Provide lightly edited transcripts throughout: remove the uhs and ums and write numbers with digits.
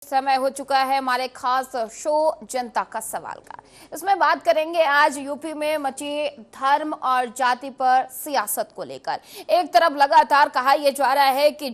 समय हो चुका है हमारे खास शो जनता का सवाल का। इसमें बात करेंगे आज यूपी में मची धर्म और जाति पर सियासत को लेकर। एक तरफ लगातार कहा यह जा रहा है कि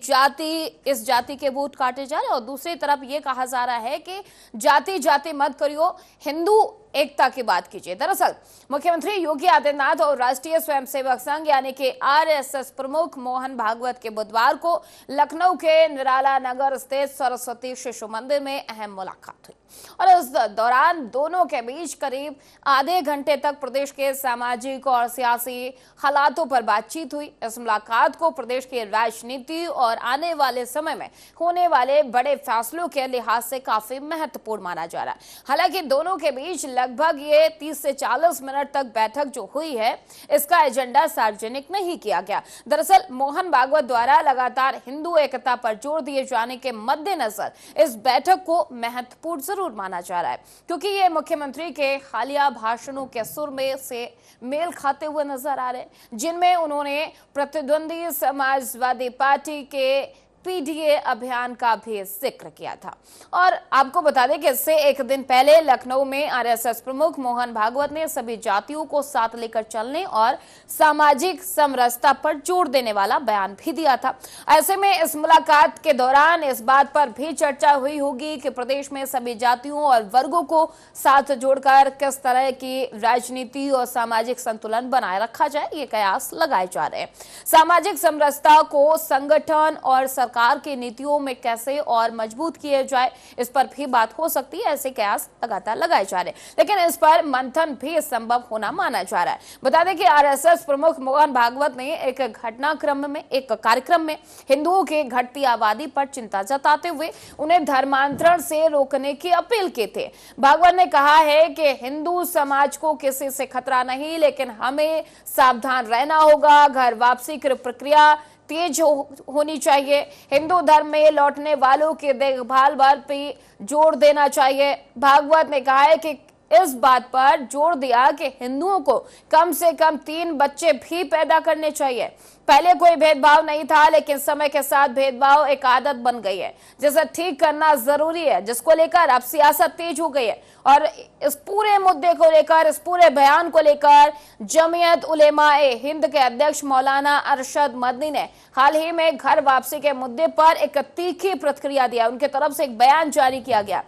इस जाति के वोट काटे जा रहे हैं और दूसरी तरफ ये कहा जा रहा है कि जाति जाति मत करियो, हिंदू एकता की बात कीजिए। दरअसल मुख्यमंत्री योगी आदित्यनाथ और राष्ट्रीय स्वयंसेवक संघ यानी कि आरएसएस प्रमुख मोहन भागवत के बुधवार को लखनऊ के निराला नगर स्थित सरस्वती शिशु मंदिर में अहम मुलाकात हुई और इस दौरान दोनों के बीच करीब आधे घंटे तक प्रदेश के सामाजिक और सियासी हालातों पर बातचीत हुई। इस मुलाकात को प्रदेश की राजनीति और आने वाले समय में होने वाले बड़े फैसलों के लिहाज से काफी महत्वपूर्ण माना जा रहा है। हालांकि दोनों के बीच लगभग ये 30 से 40 मिनट तक बैठक जो हुई है, इसका एजेंडा सार्वजनिक नहीं किया गया। दरअसल मोहन भागवत द्वारा लगातार हिंदू एकता पर जोर दिए जाने के मद्देनजर इस बैठक को महत्वपूर्ण जरूर माना जा रहा है, क्योंकि ये मुख्यमंत्री के हालिया भाषणों के सुर में से मेल खाते हुए नजर आ रहे हैं, जिनमें उन्होंने प्रतिद्वंदी समाजवादी पार्टी के पीडीए अभियान का भी जिक्र किया था। और आपको बता दें कि इससे एक दिन पहले लखनऊ में आरएसएस प्रमुख मोहन भागवत ने सभी जातियों को साथ लेकर चलने और सामाजिक समरसता पर जोर देने वाला बयान भी दिया था। ऐसे में इस मुलाकात के दौरान इस बात पर भी चर्चा हुई होगी कि प्रदेश में सभी जातियों और वर्गों को साथ जोड़कर किस तरह की राजनीति और सामाजिक संतुलन बनाए रखा जाए, ये कयास लगाए जा रहे हैं। सामाजिक समरसता को संगठन और सरकार की नीतियों में कैसे और मजबूत किए जाए, इस पर भी बात हो सकती है। ऐसे कयास लगातार लगाए जा रहे हैं, लेकिन इस पर मंथन भी संभव होना माना जा रहा है। बता दें कि आरएसएस प्रमुख मोहन भागवत ने एक कार्यक्रम में हिंदुओं की घटती आबादी पर चिंता जताते हुए उन्हें धर्मांतरण से रोकने की अपील की थी। भागवत ने कहा है कि हिंदू समाज को किसी से खतरा नहीं, लेकिन हमें सावधान रहना होगा। घर वापसी की प्रक्रिया तेज होनी चाहिए। हिंदू धर्म में लौटने वालों की देखभाल पर भी जोर देना चाहिए। भागवत ने कहा है कि इस बात पर जोर दिया कि हिंदुओं को कम से कम 3 बच्चे भी पैदा करने चाहिए। पहले कोई भेदभाव नहीं था, लेकिन समय के साथ भेदभाव एक आदत बन गई है, जिसे ठीक करना जरूरी है, जिसको लेकर अब सियासत तेज हो गई है। और इस पूरे मुद्दे को लेकर, इस पूरे बयान को लेकर जमीयत उलेमाए हिंद के अध्यक्ष मौलाना अरशद मदनी ने हाल ही में घर वापसी के मुद्दे पर एक तीखी प्रतिक्रिया दिया। उनके तरफ से एक बयान जारी किया गया,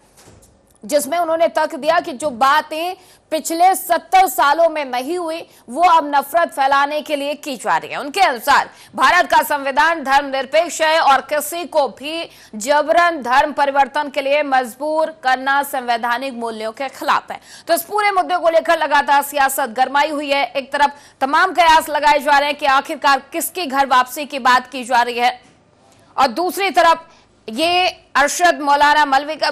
जिसमें उन्होंने तर्क दिया कि जो बातें पिछले 70 सालों में नहीं हुई, वो अब नफरत फैलाने के लिए की जा रही है। उनके अनुसार भारत का संविधान धर्मनिरपेक्ष है और किसी को भी जबरन धर्म परिवर्तन के लिए मजबूर करना संवैधानिक मूल्यों के खिलाफ है। तो इस पूरे मुद्दे को लेकर लगातार सियासत गरमाई हुई है। एक तरफ तमाम कयास लगाए जा रहे हैं कि आखिरकार किसकी घर वापसी की बात की जा रही है, और दूसरी तरफ ये अरशद मौलाना मलवी का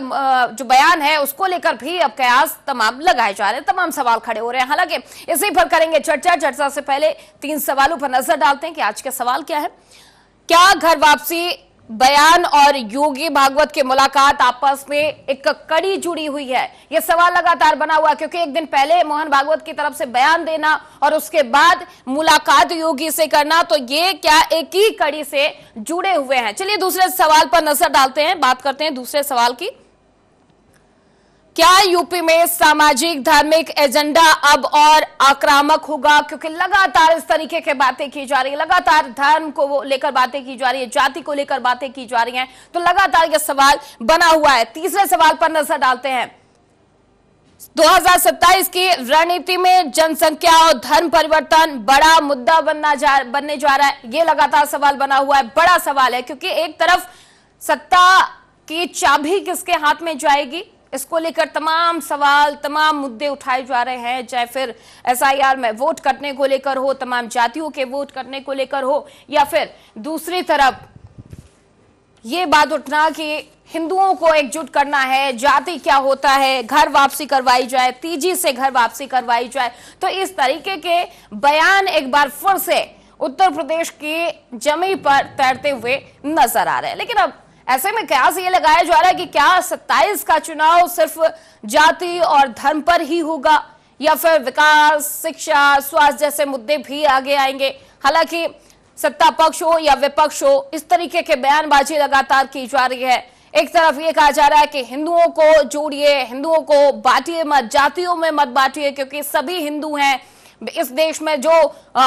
जो बयान है, उसको लेकर भी अब कयास तमाम लगाए जा रहे हैं, तमाम सवाल खड़े हो रहे हैं। हालांकि इसी पर करेंगे चर्चा से पहले 3 सवालों पर नजर डालते हैं कि आज के सवाल क्या है। क्या घर वापसी बयान और योगी भागवत की मुलाकात आपस में एक कड़ी जुड़ी हुई है? यह सवाल लगातार बना हुआ, क्योंकि एक दिन पहले मोहन भागवत की तरफ से बयान देना और उसके बाद मुलाकात योगी से करना, तो ये क्या एक ही कड़ी से जुड़े हुए हैं? चलिए दूसरे सवाल पर नजर डालते हैं, बात करते हैं दूसरे सवाल की। क्या यूपी में सामाजिक धार्मिक एजेंडा अब और आक्रामक होगा? क्योंकि लगातार इस तरीके की बातें की जा रही है, लगातार धर्म को लेकर बातें की जा रही है, जाति को लेकर बातें की जा रही हैं, तो लगातार यह सवाल बना हुआ है। तीसरे सवाल पर नजर डालते हैं। 2027 की रणनीति में जनसंख्या और धर्म परिवर्तन बड़ा मुद्दा बनने जा रहा है। यह लगातार सवाल बना हुआ है, बड़ा सवाल है, क्योंकि एक तरफ सत्ता की चाबी किसके हाथ में जाएगी, इसको लेकर तमाम सवाल, तमाम मुद्दे उठाए जा रहे हैं, चाहे फिर एसआईआर में वोट करने को लेकर हो, तमाम जातियों के वोट करने को लेकर हो, या फिर दूसरी तरफ ये बात उठना कि हिंदुओं को एकजुट करना है, जाति क्या होता है, घर वापसी करवाई जाए, तीजी से घर वापसी करवाई जाए। तो इस तरीके के बयान एक बार फिर से उत्तर प्रदेश की जमीन पर तैरते हुए नजर आ रहे हैं। लेकिन अब ऐसे में कयास ये लगाया जा रहा है कि क्या 27 का चुनाव सिर्फ जाति और धर्म पर ही होगा, या फिर विकास, शिक्षा, स्वास्थ्य जैसे मुद्दे भी आगे आएंगे? हालांकि सत्ता पक्ष हो या विपक्ष हो, इस तरीके के बयानबाजी लगातार की जा रही है। एक तरफ ये कहा जा रहा है कि हिंदुओं को जोड़िए, हिंदुओं को बांटिए मत, जातियों में मत बांटिए, क्योंकि सभी हिंदू हैं इस देश में। जो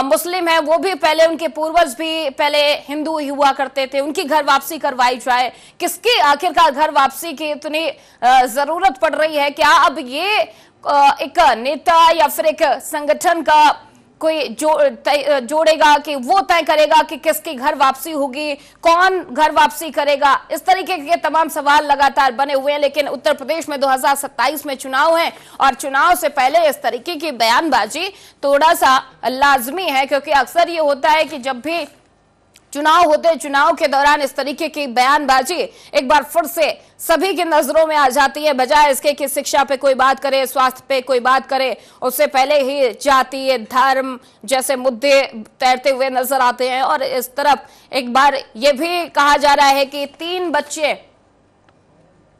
मुस्लिम है वो भी पहले, उनके पूर्वज भी पहले हिंदू ही हुआ करते थे, उनकी घर वापसी करवाई जाए। किसकी आखिरकार घर वापसी की इतनी जरूरत पड़ रही है? क्या अब ये एक नेता या फिर एक संगठन का कोई जोड़ेगा कि वो तय करेगा कि किसकी घर वापसी होगी, कौन घर वापसी करेगा? इस तरीके के तमाम सवाल लगातार बने हुए हैं। लेकिन उत्तर प्रदेश में 2027 में चुनाव है और चुनाव से पहले इस तरीके की बयानबाजी थोड़ा सा लाजमी है, क्योंकि अक्सर ये होता है कि जब भी चुनाव होते हैं, चुनाव के दौरान इस तरीके की बयानबाजी एक बार फिर से सभी की नजरों में आ जाती है। बजाय इसके कि शिक्षा पे कोई बात करे, स्वास्थ्य पे कोई बात करे, उससे पहले ही जाति, धर्म जैसे मुद्दे तैरते हुए नजर आते हैं। और इस तरफ एक बार ये भी कहा जा रहा है कि 3 बच्चे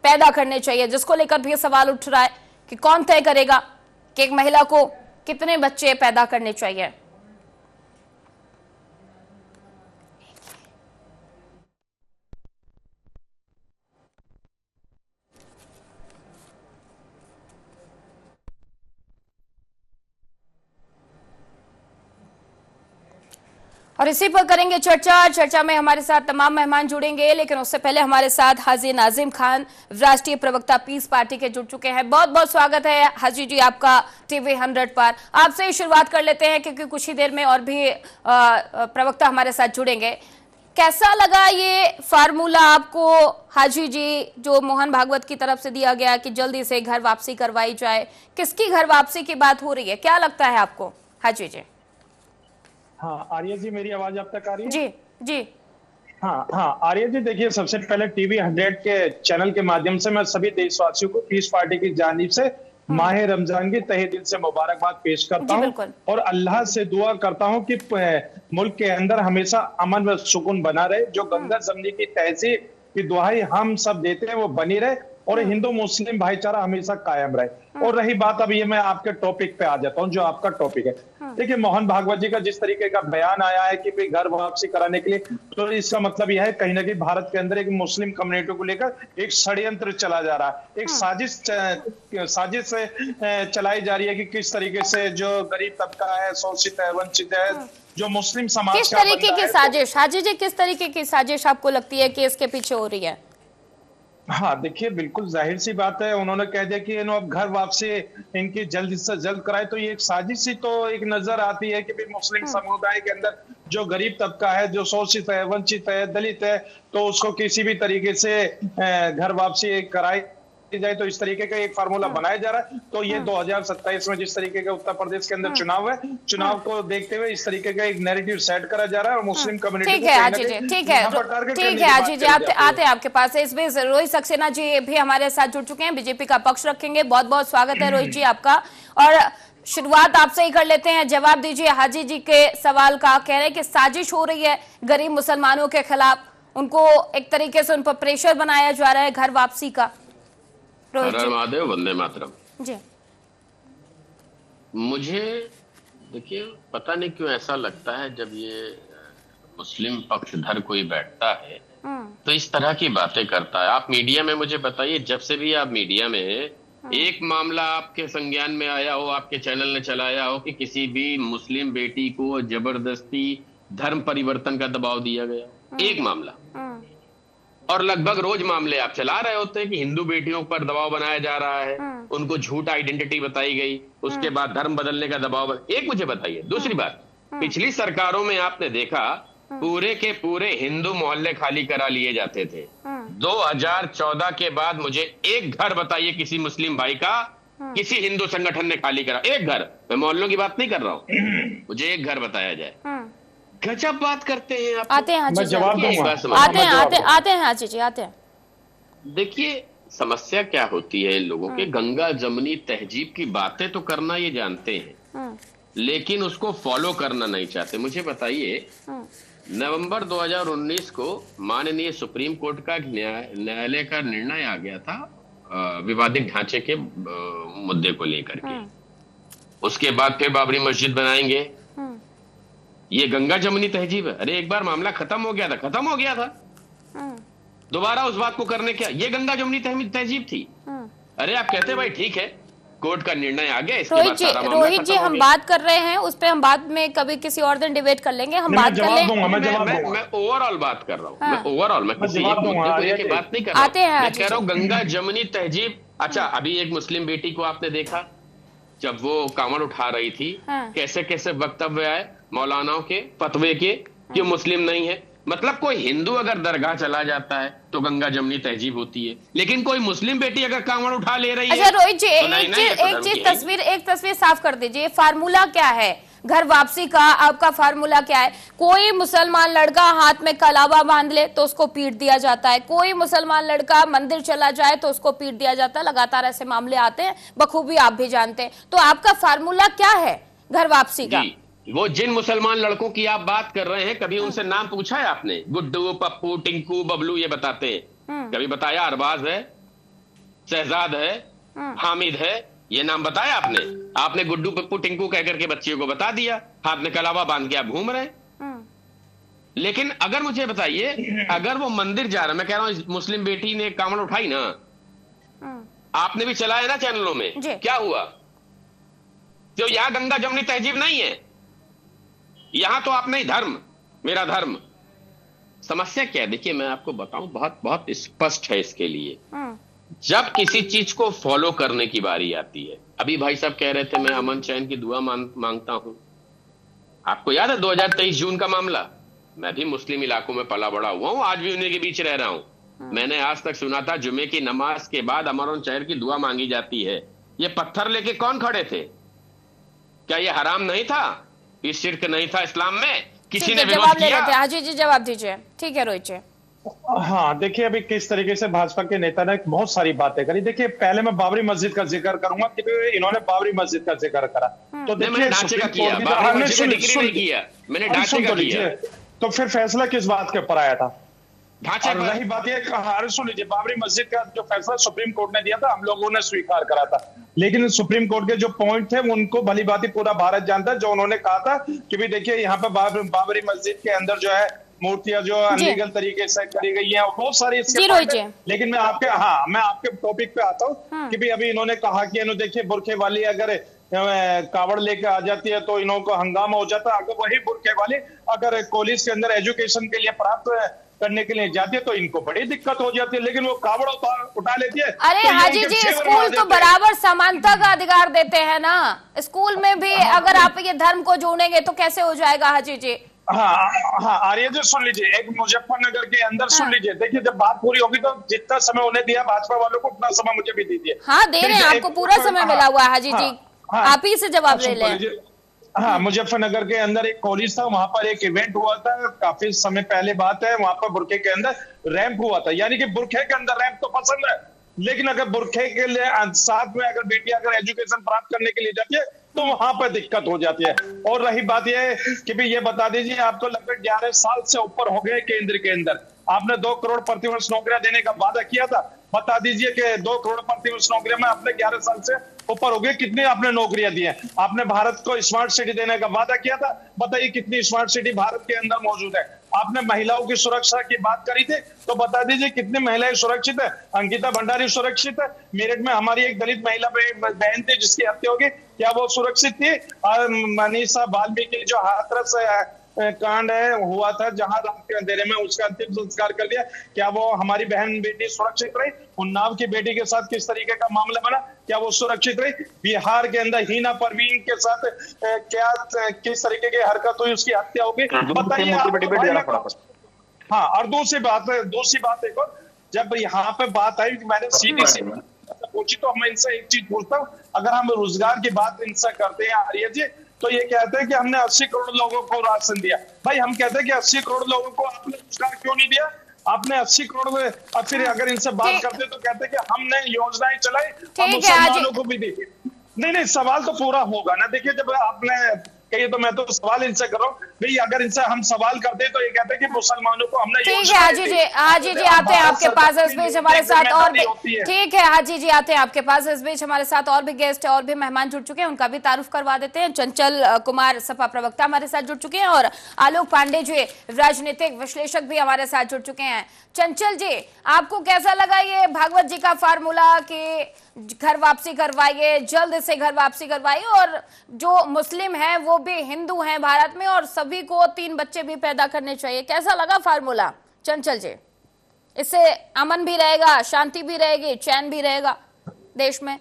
पैदा करने चाहिए, जिसको लेकर भी सवाल उठ रहा है कि कौन तय करेगा कि एक महिला को कितने बच्चे पैदा करने चाहिए। और इसी पर करेंगे चर्चा में हमारे साथ तमाम मेहमान जुड़ेंगे, लेकिन उससे पहले हमारे साथ हाजी नाजिम खान, राष्ट्रीय प्रवक्ता पीस पार्टी के, जुड़ चुके हैं। बहुत बहुत स्वागत है हाजी जी आपका टीवी 100 पर। आपसे ही शुरुआत कर लेते हैं क्योंकि कुछ ही देर में और भी प्रवक्ता हमारे साथ जुड़ेंगे। कैसा लगा ये फार्मूला आपको हाजी जी, जो मोहन भागवत की तरफ से दिया गया कि जल्दी से घर वापसी करवाई जाए? किसकी घर वापसी की बात हो रही है, क्या लगता है आपको हाजी जी? हाँ आर्य जी, मेरी आवाज आप तक आ रही है? जी जी। हाँ आर्य जी, देखिए सबसे पहले टीवी 100 के चैनल के माध्यम से मैं सभी देशवासियों को पीस पार्टी की जानिब से माह रमजान की तहे दिल से मुबारकबाद पेश करता हूँ और अल्लाह से दुआ करता हूँ कि मुल्क के अंदर हमेशा अमन व सुकून बना रहे। जो गंगा जमनी की तहजीब की दुआई हम सब देते हैं वो बनी रहे और हिंदू मुस्लिम भाईचारा हमेशा कायम रहे। और रही बात, अब ये मैं आपके टॉपिक पे आ जाता हूँ जो आपका टॉपिक है। देखिए मोहन भागवत जी का जिस तरीके का बयान आया है कि भाई घर वापसी कराने के लिए, तो इसका मतलब यह है कहीं ना कहीं भारत के अंदर एक मुस्लिम कम्युनिटी को लेकर एक षड्यंत्र चला जा रहा है, एक साजिश से चलाई जा रही है कि किस तरीके से जो गरीब तबका है, शोषित है, वंचित है, जो मुस्लिम समाज किस तरीके की साजिश हाजी जी, किस तरीके की साजिश आपको लगती है कि इसके पीछे हो रही है? हाँ देखिए, बिल्कुल जाहिर सी बात है, उन्होंने कह दिया कि अब घर वापसी इनकी जल्द से जल्द कराए, तो ये एक साजिश ही तो एक नजर आती है कि भाई मुस्लिम समुदाय के अंदर जो गरीब तबका है, जो शोषित है, वंचित है, दलित है, तो उसको किसी भी तरीके से घर वापसी कराई जाए। तो इस तरीके का एक फार्मूला बनाया जा रहा है। तो ये 2027 में जिस तरीके का उत्तर प्रदेश के अंदर चुनाव है, चुनाव को देखते हुए इस तरीके का एक नैरेटिव सेट करा जा रहा है और मुस्लिम कम्युनिटी ठीक है हाजी जी, ठीक है हाजी जी, आते हैं आपके पास। इस बीच रोहित सक्सेना जी भी हमारे साथ जुड़ चुके हैं, बीजेपी का पक्ष रखेंगे। बहुत बहुत स्वागत है रोहित जी आपका। और शुरुआत आपसे ही कर लेते हैं, जवाब दीजिए हाजी जी के सवाल का। कह रहे हैं कि साजिश हो रही है गरीब मुसलमानों के खिलाफ, उनको एक तरीके से उन पर प्रेशर बनाया जा रहा है घर वापसी का। हर हर महादेव, वंदे मातरम जी। मुझे देखिए पता नहीं क्यों ऐसा लगता है जब ये मुस्लिम पक्षधर कोई बैठता है तो इस तरह की बातें करता है। आप मीडिया में मुझे बताइए, जब से भी आप मीडिया में एक मामला आपके संज्ञान में आया हो, आपके चैनल ने चलाया हो कि किसी भी मुस्लिम बेटी को जबरदस्ती धर्म परिवर्तन का दबाव दिया गया? एक मामला। और लगभग रोज मामले आप चला रहे होते हैं कि हिंदू बेटियों पर दबाव बनाया जा रहा है, उनको झूठ आइडेंटिटी बताई गई, उसके बाद धर्म बदलने का दबाव। एक मुझे बताइए। दूसरी बात, पिछली सरकारों में आपने देखा पूरे के पूरे हिंदू मोहल्ले खाली करा लिए जाते थे। 2014 के बाद मुझे एक घर बताइए किसी मुस्लिम भाई का किसी हिंदू संगठन ने खाली करा? एक घर, मैं मोहल्लों की बात नहीं कर रहा हूं, मुझे एक घर बताया जाए। गजब बात करते हैं आप। आते हैं हाजी जी, आते हैं हाजी जी, आते हैं। देखिए समस्या क्या होती है इन लोगों के, गंगा जमनी तहजीब की बातें तो करना ये जानते हैं लेकिन उसको फॉलो करना नहीं चाहते। मुझे बताइए, नवंबर 2019 को माननीय सुप्रीम कोर्ट का न्यायालय का निर्णय आ गया था विवादित ढांचे के मुद्दे को लेकर के। उसके बाद फिर बाबरी मस्जिद बनाएंगे, ये गंगा जमनी तहजीब है। अरे एक बार मामला खत्म हो गया था, दोबारा उस बात को करने क्या, ये गंगा जमुनी तहजीब थी। अरे आप कहते भाई ठीक है, कोर्ट का निर्णय आ गया, इसके बाद सारा मामला रोहित जी, हम बात कर रहे हैं उस पे, हम बाद में कभी किसी और दिन डिबेट कर लेंगे, हम बात कर लेंगे। मैं ओवरऑल बात कर रहा हूँ, मैं ओवरऑल, मैं किसी एक मुद्दे को लेके बात नहीं कर रहा हूँ, मैं कह रहा हूँ गंगा जमुनी तहजीब। अच्छा, अभी एक मुस्लिम बेटी को आपने देखा जब वो कांवड़ उठा रही थी, कैसे कैसे वक्तव्य आए मौलानाओं के, फतवे के, कि मुस्लिम नहीं है। मतलब कोई हिंदू अगर दरगाह चला जाता है तो गंगा जमुनी तहजीब होती है, लेकिन कोई मुस्लिम बेटी अगर कांवड़ उठा ले रही है। अच्छा रोहित जी, तो एक तस्वीर साफ कर दीजिए, फार्मूला क्या है घर वापसी का, आपका फार्मूला क्या है? कोई मुसलमान लड़का हाथ में कलावा बांध ले तो उसको पीट दिया जाता है, कोई मुसलमान लड़का मंदिर चला जाए तो उसको पीट दिया जाता है, लगातार ऐसे मामले आते हैं, बखूबी आप भी जानते हैं। तो आपका फार्मूला क्या है घर वापसी का? वो जिन मुसलमान लड़कों की आप बात कर रहे हैं, कभी उनसे नाम पूछा है आपने? गुड्डू, पप्पू, टिंकू, बबलू ये बताते हैं, कभी बताया अरबाज है, शहजाद है, हामिद है, ये नाम बताया आपने? आपने गुड्डू, पप्पू, टिंकू कह करके बच्चियों को बता दिया, हाथ में कलावा बांध के आप घूम रहे हैं। लेकिन अगर मुझे बताइए, अगर वो मंदिर जा रहा, मैं कह रहा हूं मुस्लिम बेटी ने कांवड़ उठाई ना, आपने भी चलाया ना चैनलों में, क्या हुआ? तो यहां गंगा जमुनी तहजीब नहीं है, यहां तो आपने धर्म, मेरा धर्म। समस्या क्या है? देखिए मैं आपको बताऊं, बहुत बहुत स्पष्ट है इसके लिए। जब किसी चीज को फॉलो करने की बारी आती है, अभी भाई साहब कह रहे थे मैं अमन चैन की दुआ मांगता हूं, आपको याद है 2023 जून का मामला? मैं भी मुस्लिम इलाकों में पला बड़ा हुआ हूं, आज भी उन्हीं के बीच रह रहा हूं। मैंने आज तक सुना था जुमे की नमाज के बाद अमन चैन की दुआ मांगी जाती है। ये पत्थर लेके कौन खड़े थे? क्या ये हराम नहीं था? ये शिर्क नहीं था इस्लाम में? किसी ने जवाब ले लेते हैं। हाजी जी जवाब दीजिए। ठीक है रोहित जी। हाँ देखिए, अभी किस तरीके से भाजपा के नेता ने बहुत सारी बातें करी। देखिए पहले मैं बाबरी मस्जिद का जिक्र करूंगा, क्योंकि इन्होंने बाबरी मस्जिद का जिक्र करा। तो देखिए ढांचे का किया, मैंने ढांचे का किया, तो फिर फैसला किस बात के ऊपर आया था? और रही बात ये, सुन लीजिए, बाबरी मस्जिद का जो फैसला सुप्रीम कोर्ट ने दिया था, हम लोगों ने स्वीकार करा था, लेकिन सुप्रीम कोर्ट के जो पॉइंट थे उनको भली भांति पूरा भारत जानता है। जो उन्होंने कहा था कि भी देखिए यहाँ पे बाबरी मस्जिद के अंदर जो है मूर्तियां जो अनलीगल तरीके से करी गई हैं, बहुत सारी इसके, लेकिन मैं आपके टॉपिक पे आता हूँ कि भी अभी इन्होंने कहा कि देखिए बुरखे वाली अगर कावड़ लेके आ जाती है तो इन्हों को हंगामा हो जाता है। अगर वही बुरखे वाली अगर कॉलेज के अंदर एजुकेशन के लिए प्राप्त करने के लिए जाती है तो इनको बड़ी दिक्कत हो जाती है, लेकिन वो कावड़ उठा लेती है। अरे तो हाजी जी, स्कूल तो बराबर समानता का अधिकार देते हैं ना, स्कूल में भी अगर आप ये धर्म को जोड़ेंगे तो कैसे हो जाएगा हाजी जी? हाँ आर्य जी सुन लीजिए, एक मुजफ्फरनगर के अंदर सुन लीजिए, देखिए जब बात पूरी होगी तो जितना समय उन्हें दिया भाजपा वालों को उतना समय मुझे भी दीजिए। हाँ दे रहे हैं, आपको पूरा समय मिला हुआ है हाजी जी, आप ही से जवाब ले लें। हाँ, मुजफ्फरनगर के अंदर एक कॉलेज था, वहां पर एक इवेंट हुआ था, काफी समय पहले बात है, वहां पर बुरखे के अंदर रैंप हुआ था। यानी कि बुरखे के अंदर रैंप तो पसंद है, लेकिन अगर बुरखे के लिए साथ में अगर बेटी अगर एजुकेशन प्राप्त करने के लिए जाती है तो वहां पर दिक्कत हो जाती है। और रही बात यह कि भी ये बता दीजिए, आपको लगभग 11 साल से ऊपर हो गए केंद्र के अंदर, आपने 2 करोड़ प्रतिवर्ष नौकरियां देने का वादा किया था। बता दीजिए कि 2 करोड़ प्रतिवर्ष नौकरियां में आपने 11 साल से ऊपर हो गए, कितनी आपने नौकरियां दी हैं? आपने भारत को स्मार्ट सिटी देने का वादा किया था, बताइए कितनी स्मार्ट सिटी भारत के अंदर मौजूद है? आपने महिलाओं की सुरक्षा की बात करी थी, तो बता दीजिए कितनी महिलाएं सुरक्षित है? अंकिता भंडारी सुरक्षित है? मेरठ में हमारी एक दलित महिला बहन थी जिसकी हत्या होगी, क्या वो सुरक्षित थी? मनीषा वाल्मीकि जो हाथरस कांड है हुआ था, जहां रात के अंधेरे में उसका अंतिम संस्कार कर दिया, क्या वो हमारी बहन बेटी सुरक्षित रही? उन्नाव की बेटी के साथ किस तरीके का मामला बना, क्या वो सुरक्षित रही? बिहार के अंदर हीना परवीन के साथ क्या किस तरीके की हरकत हुई, उसकी हत्या होगी, बताइए। हाँ, और दूसरी बात एक और, जब यहाँ पे बात आई, मैंने सीधी पूछी, तो मैं इनसे एक चीज पूछता हूँ, अगर हम रोजगार की बात इनसे करते हैं आर्य जी, तो ये कहते हैं कि हमने 80 करोड़ लोगों को राशन दिया। भाई हम कहते हैं कि 80 करोड़ लोगों को आपने रोजगार क्यों नहीं दिया? आपने 80 करोड़ में, और फिर अगर इनसे बात करते तो कहते हैं कि हमने योजनाएं चलाई और मुसलमानों को भी दी। नहीं, सवाल तो पूरा होगा ना। देखिए जब आपने कहिए तो मैं तो सवाल इनसे कर रहा हूँ भाई, अगर इनसे हम सवाल करते हैं तो ये कहते हैं कि मुसलमानों को हमने ठीक है हाजी जी, हाजी जी आते हैं आपके पास इस बीच हमारे साथ और भी, ठीक है हाजी जी आते हैं आपके पास इस बीच हमारे साथ और भी गेस्ट और भी मेहमान जुड़ चुके हैं, उनका भी तारुफ करवा देते हैं। चंचल कुमार सपा प्रवक्ता हमारे साथ जुड़ चुके हैं और आलोक पांडे जी राजनीतिक विश्लेषक भी हमारे साथ जुड़ चुके हैं। चंचल जी, आपको कैसा लगा ये भागवत जी का फार्मूला कि घर वापसी करवाइए, जल्द से घर वापसी करवाइए और जो मुस्लिम हैं वो भी हिंदू हैं भारत में और सभी को 3 बच्चे भी पैदा करने चाहिए, कैसा लगा फार्मूला चंचल जी? इससे अमन भी रहेगा, शांति भी रहेगी, चैन भी रहेगा देश में।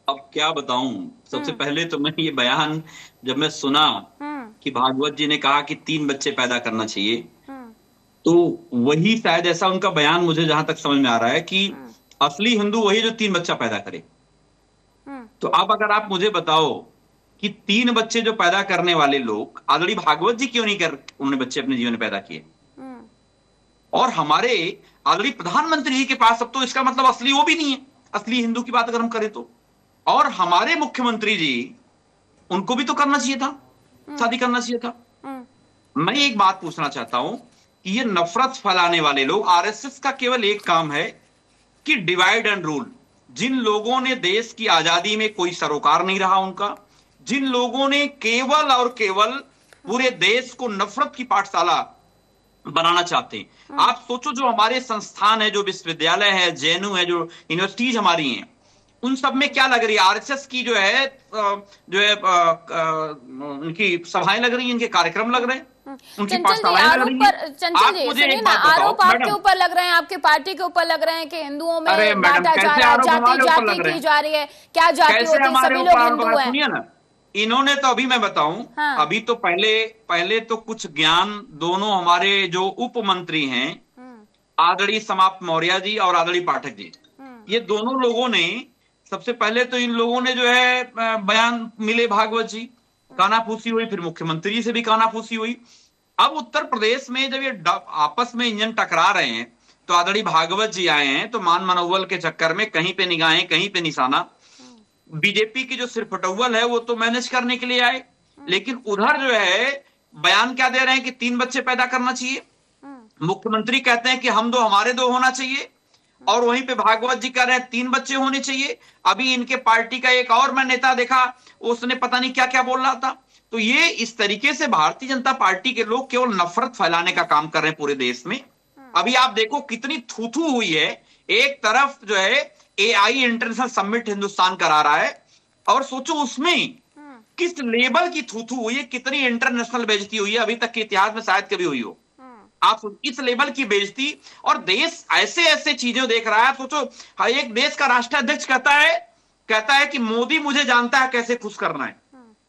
अब क्या बताऊं, सबसे पहले तो मैं ये बयान जब मैं सुना कि भागवत जी ने कहा कि 3 बच्चे पैदा करना चाहिए, तो वही शायद ऐसा उनका बयान मुझे जहां तक समझ में आ रहा है कि असली हिंदू वही जो 3 बच्चा पैदा करे। तो अब अगर आप मुझे बताओ कि 3 बच्चे जो पैदा करने वाले लोग आदरणीय भागवत जी क्यों नहीं कर उन्होंने बच्चे अपने जीवन में पैदा किए, और हमारे आदरणीय प्रधानमंत्री जी के पास अब तो इसका मतलब असली वो भी नहीं है, असली हिंदू की बात अगर हम करें तो, और हमारे मुख्यमंत्री जी उनको भी तो करना चाहिए था, शादी करना चाहिए था। मैं एक बात पूछना चाहता हूं कि ये नफरत फैलाने वाले लोग, आरएसएस का केवल एक काम है कि डिवाइड एंड रूल। जिन लोगों ने देश की आजादी में कोई सरोकार नहीं रहा उनका, जिन लोगों ने केवल और केवल पूरे देश को नफरत की पाठशाला बनाना चाहते हैं। आप सोचो जो हमारे संस्थान है, जो विश्वविद्यालय है, जेएनयू है, जो यूनिवर्सिटीज हमारी हैं, उन सब में क्या लग रही है? आरएसएस की जो है उनकी सभाएं लग रही हैं, इनके कार्यक्रम लग रहे हैं, उनकी पाठशालाएं लग रही हैं। चंचल जी सुनिए ना, आरोप आपके ऊपर लग रहे हैं, आपकी पार्टी के ऊपर लग रहे हैं कि हिंदुओं में बांटा जा रहा है, जाति की जा रही है। क्या जाति होती है? सभी लोग हिंदू हैं। सुनिए ना, इन्होंने तो अभी मैं बताऊं, अभी तो पहले तो कुछ ज्ञान दोनों हमारे जो उप मंत्री हैं आदरणीय समाप्त मौर्य जी और आदरणीय पाठक जी, ये दोनों लोगों ने सबसे पहले तो इन लोगों ने जो है बयान मिले भागवत जी, कानाफूसी हुई, फिर मुख्यमंत्री जी से भी कानाफूसी हुई। अब उत्तर प्रदेश में जब ये आपस में इंजन टकरा रहे हैं तो आदरणीय भागवत जी आए हैं, तो मान मनोबल के चक्कर में कहीं पे निगाहें कहीं पे निशाना, बीजेपी की जो सिरफटौवल है वो तो मैनेज करने के लिए आए, लेकिन उधर जो है बयान क्या दे रहे हैं कि 3 बच्चे पैदा करना चाहिए। मुख्यमंत्री कहते हैं कि हम 2 हमारे 2 होना चाहिए, और वहीं पे भागवत जी कह रहे हैं 3 बच्चे होने चाहिए। अभी इनके पार्टी का एक और मैं नेता देखा, उसने पता नहीं क्या क्या बोल रहा था। तो ये इस तरीके से भारतीय जनता पार्टी के लोग केवल नफरत फैलाने का काम कर रहे हैं पूरे देश में। अभी आप देखो कितनी थू-थू हुई है। एक तरफ जो है एआई इंटरनेशनल समिट हिंदुस्तान करा रहा है, और सोचो उसमें किस लेवल की थू-थू हुई है, कितनी इंटरनेशनल बेइज्जती हुई है, अभी तक के इतिहास में शायद कभी हुई हो। आप इस लेवल की बेइज्जती, और देश ऐसे ऐसे चीजें देख रहा है। आप सोचो एक देश का राष्ट्राध्यक्ष कहता है कि मोदी मुझे जानता है कैसे खुश करना है।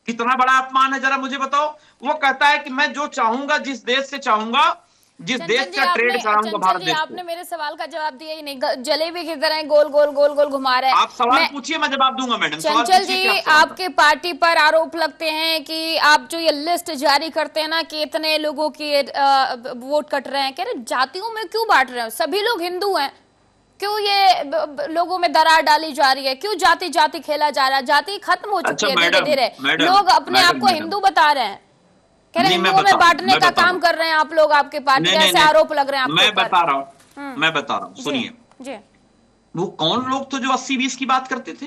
कितना बड़ा अपमान है, जरा मुझे बताओ। वो कहता है कि मैं जो चाहूंगा, जिस देश से चाहूंगा, जिस देश का ट्रेड कराऊंगा भारत देश को। आपने मेरे सवाल का जवाब दिया ही नहीं, जलेबी की तरह गोल गोल गोल गोल घुमा रहे हैं। आप सवाल पूछिए, मैं जवाब दूंगा मैडम। चंचल जी, आपके पार्टी पर आरोप लगते हैं कि आप जो ये लिस्ट जारी करते हैं ना कि इतने लोगों की वोट कट रहे हैं, कह रहे जातियों में क्यों बांट रहे हैं? सभी लोग हिंदू हैं, क्यों ये लोगों में दरार डाली जा रही है? क्यों जाति जाति खेला जा रहा है? जाति खत्म हो चुकी है धीरे धीरे। लोग अपने आप को हिंदू बता रहे हैं, कह रहे हिंदुओं में बांटने का काम कर रहे हैं आप लोग, आपके पार्टी ऐसे आरोप लग रहे हैं। मैं बता रहा हूँ, सुनिए। वो कौन लोग थे जो 80-20 की बात करते थे?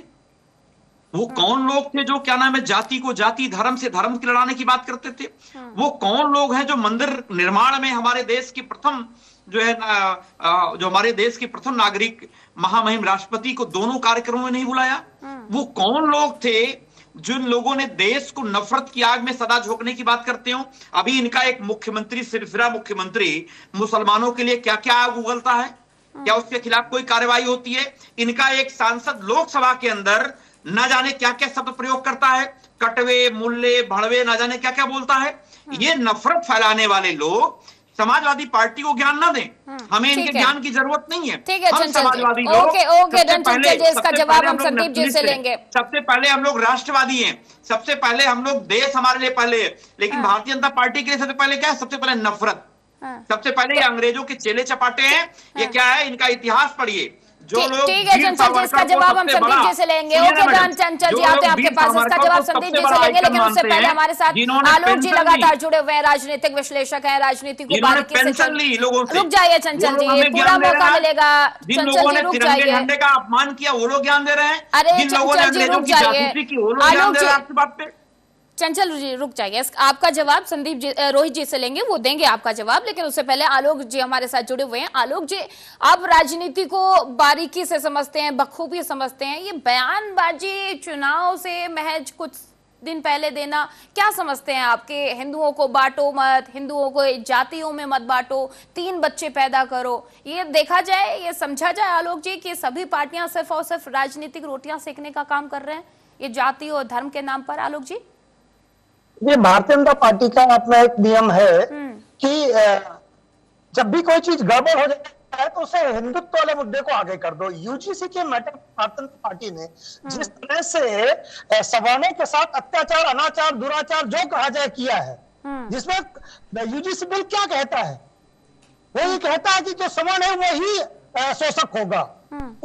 वो कौन लोग थे जो क्या नाम है जाति को जाति, धर्म से धर्म की लड़ाने की बात करते थे? वो कौन लोग हैं जो मंदिर निर्माण में हमारे देश की प्रथम जो है जो हमारे देश के प्रथम नागरिक महामहिम राष्ट्रपति को दोनों कार्यक्रमों में नहीं बुलाया? वो कौन लोग थे जिन लोगों ने देश को नफरत की आग में सदा झोंकने की बात करते हो? अभी इनका एक मुख्यमंत्री, सिरफिरा मुख्यमंत्री, मुसलमानों के लिए क्या क्या आग उगलता है, क्या उसके खिलाफ कोई कार्रवाई होती है? इनका एक सांसद लोकसभा के अंदर न जाने क्या क्या शब्द प्रयोग करता है, कटवे, मुल्ले, भड़वे, न जाने क्या क्या बोलता है। ये नफरत फैलाने वाले लोग समाजवादी पार्टी को ज्ञान ना दें, हमें इनके ज्ञान की जरूरत नहीं है। ठीक है, हम समाजवादी लोग इसका जवाब हम संदीप जी से लेंगे। सबसे पहले हम लोग राष्ट्रवादी हैं, सबसे पहले हम लोग देश हमारे लिए पहले है, लेकिन भारतीय जनता पार्टी के लिए सबसे पहले क्या है? सबसे पहले नफरत। सबसे पहले ये अंग्रेजों के चेले चपाटे हैं। ये क्या है? इनका इतिहास पढ़िए। ठीक है चंचल जी, इसका जवाब हम संदीप जी से लेंगे। ओके डन चंचल जी, आते हैं आपके पास, इसका जवाब संदीप जी से लेंगे। लेकिन उससे पहले हमारे साथ आलोक जी लगातार जुड़े हुए हैं, राजनीतिक विश्लेषक हैं, राजनीति को बारीकी से। रुक जाइए चंचल जी, पूरा मौका मिलेगा। चंचल जी रुक जाइए, झंडे का अपमान किया वो लोग ज्ञान दे रहे हैं। अरे चंचल जी रुक जाइए, आलोक जी आपकी बात पे चंचल जी रुक जाइए, आपका जवाब संदीप जी रोहित जी से लेंगे, वो देंगे आपका जवाब। लेकिन उससे पहले आलोक जी हमारे साथ जुड़े हुए हैं। आलोक जी, आप राजनीति को बारीकी से समझते हैं, बखूबी समझते हैं, ये बयानबाजी चुनाव से महज कुछ दिन पहले देना, क्या समझते हैं आपके? हिंदुओं को बांटो मत, हिंदुओं को जातियों में मत बांटो, 3 बच्चे पैदा करो, ये देखा जाए, ये समझा जाए आलोक जी कि सभी पार्टियां सिर्फ और सिर्फ राजनीतिक रोटियां सेकने का काम कर रहे हैं ये जाति और धर्म के नाम पर? आलोक जी, ये भारतीय जनता पार्टी का अपना एक नियम है कि जब भी कोई चीज गड़बड़ हो जाता है तो उसे हिंदुत्व वाले मुद्दे को आगे कर दो। यूजीसी के मैटर भारतीय जनता पार्टी ने जिस तरह से सवर्णों के साथ अत्याचार, अनाचार, दुराचार जो कहा जाए किया है, जिसमें यूजीसी बिल क्या कहता है? वो ये कहता है कि जो सवर्ण है वही शोषक होगा।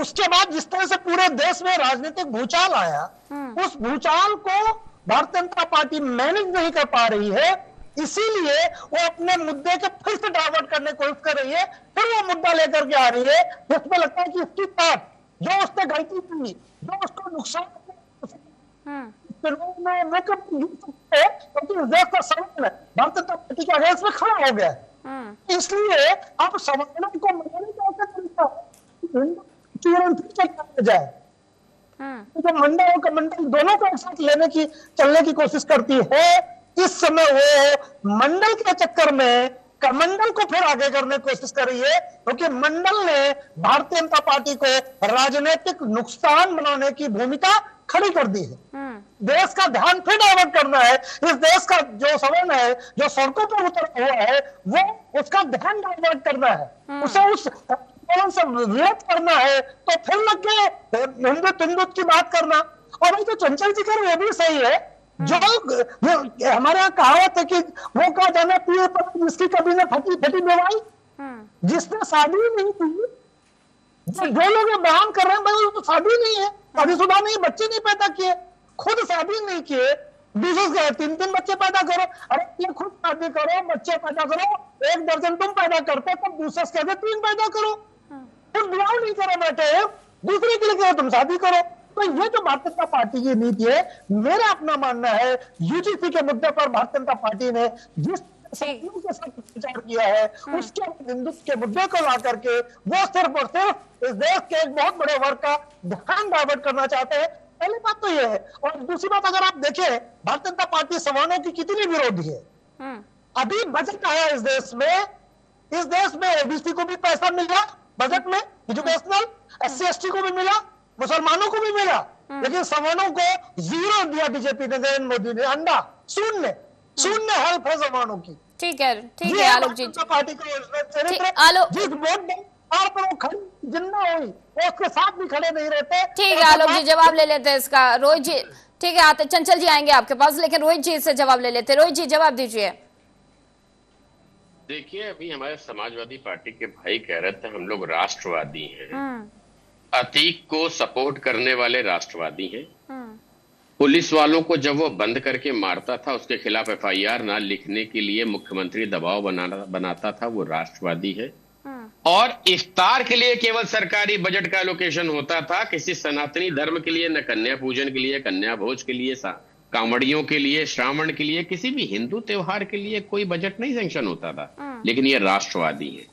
उसके बाद जिस तरह से पूरे देश में राजनीतिक भूचाल आया, उस भूचाल को भारतीय जनता पार्टी मैनेज नहीं कर पा रही है, इसीलिए वो अपने मुद्दे के फिर से डाइवर्ट करने की कोशिश कर रही है। फिर वो मुद्दा लेकर के आ रही है जिसमें लगता है कि इसकी साथ जो उसने गलती की, जो उसको नुकसान क्योंकि इस देश का सवाल भारतीय जनता पार्टी के अगेंस्ट में खड़ा हो गया है। इसलिए अब सवालों को मनाने का तरीका जाए, तो मंडल और कमंडल दोनों को एक साथ लेने की, चलने की कोशिश करती है। इस समय वो मंडल के चक्कर में कमंडल को फिर आगे करने की कोशिश कर रही है, क्योंकि मंडल ने भारतीय जनता पार्टी को राजनीतिक नुकसान बनाने की भूमिका खड़ी कर दी है। देश का ध्यान फिर डाइवर्ट करना है। इस देश का जो सवर्ण है, जो सड़कों पर उतरा हुआ है, वो उसका ध्यान डाइवर्ट करना है, उसे उस विरोध करना है। तो फिर लग गए हिंदुत्व की बात करना। और भाई तो चंचल जी कर वो भी सही है, जो हमारे यहाँ कहावत है कि वो कहा जाना पिए पर जिसकी कभी न फटी फटी बेवाई, जिसने शादी नहीं की, जो लोग बयान कर रहे हैं भाई तो शादी नहीं है, शादीशुदा नहीं, बच्चे नहीं पैदा किए, खुद शादी नहीं किए, 3 बच्चे पैदा करो। अरे ये खुद शादी करो, बच्चे पैदा करो, 1 दर्जन तुम पैदा करते तो दूसरे से कहते 3 पैदा करो। फिर विवाह नहीं करो बेटे, दूसरे के लिए कहो तुम शादी करो। तो ये जो भारतीय जनता पार्टी की नीति है, मेरा अपना मानना है यूजीसी के मुद्दे पर भारतीय जनता पार्टी ने जिस के साथ विचार किया है, उसके हिंदुत्व के मुद्दे को ला करके वो सिर्फ और सिर्फ इस देश के एक बहुत बड़े वर्ग का ध्यान डाइवर्ट करना चाहते हैं। पहली बात तो ये है। और दूसरी बात, अगर आप देखें भारतीय जनता पार्टी सवर्णों की कितनी विरोधी है। अभी बजट आया इस देश में ओबीसी को भी पैसा मिला बजट में, एजुकेशनल, SC ST को भी मिला, मुसलमानों को भी मिला, लेकिन सवर्णों को 0 दिया बीजेपी ने, नरेंद्र मोदी ने, अंडा शून्य हेल्प है सवर्णों की। ठीक है आलोक जी, पार्टी को जिस वोट पर वो खड़ी जिंदा हुई वो उसके साथ भी खड़े नहीं रहते। ठीक है आलोक जी, जवाब ले लेते हैं इसका। रोहित जी, ठीक है आते, चंचल जी आएंगे आपके पास, लेकिन रोहित जी से जवाब ले लेते। रोहित जी जवाब दीजिए। देखिए, अभी हमारे समाजवादी पार्टी के भाई कह रहे थे हम लोग राष्ट्रवादी हैं, अतीक को सपोर्ट करने वाले राष्ट्रवादी हैं। पुलिस वालों को जब वो बंद करके मारता था, उसके खिलाफ FIR ना लिखने के लिए मुख्यमंत्री दबाव बनाता था, वो राष्ट्रवादी है। और इफ्तार के लिए केवल सरकारी बजट का एलोकेशन होता था, किसी सनातनी धर्म के लिए न कन्या पूजन के लिए, कन्या भोज के लिए, कांवड़ियों के लिए, श्रावण के लिए, किसी भी हिंदू त्योहार के लिए कोई बजट नहीं सैंक्शन होता था। लेकिन ये राष्ट्रवादी है,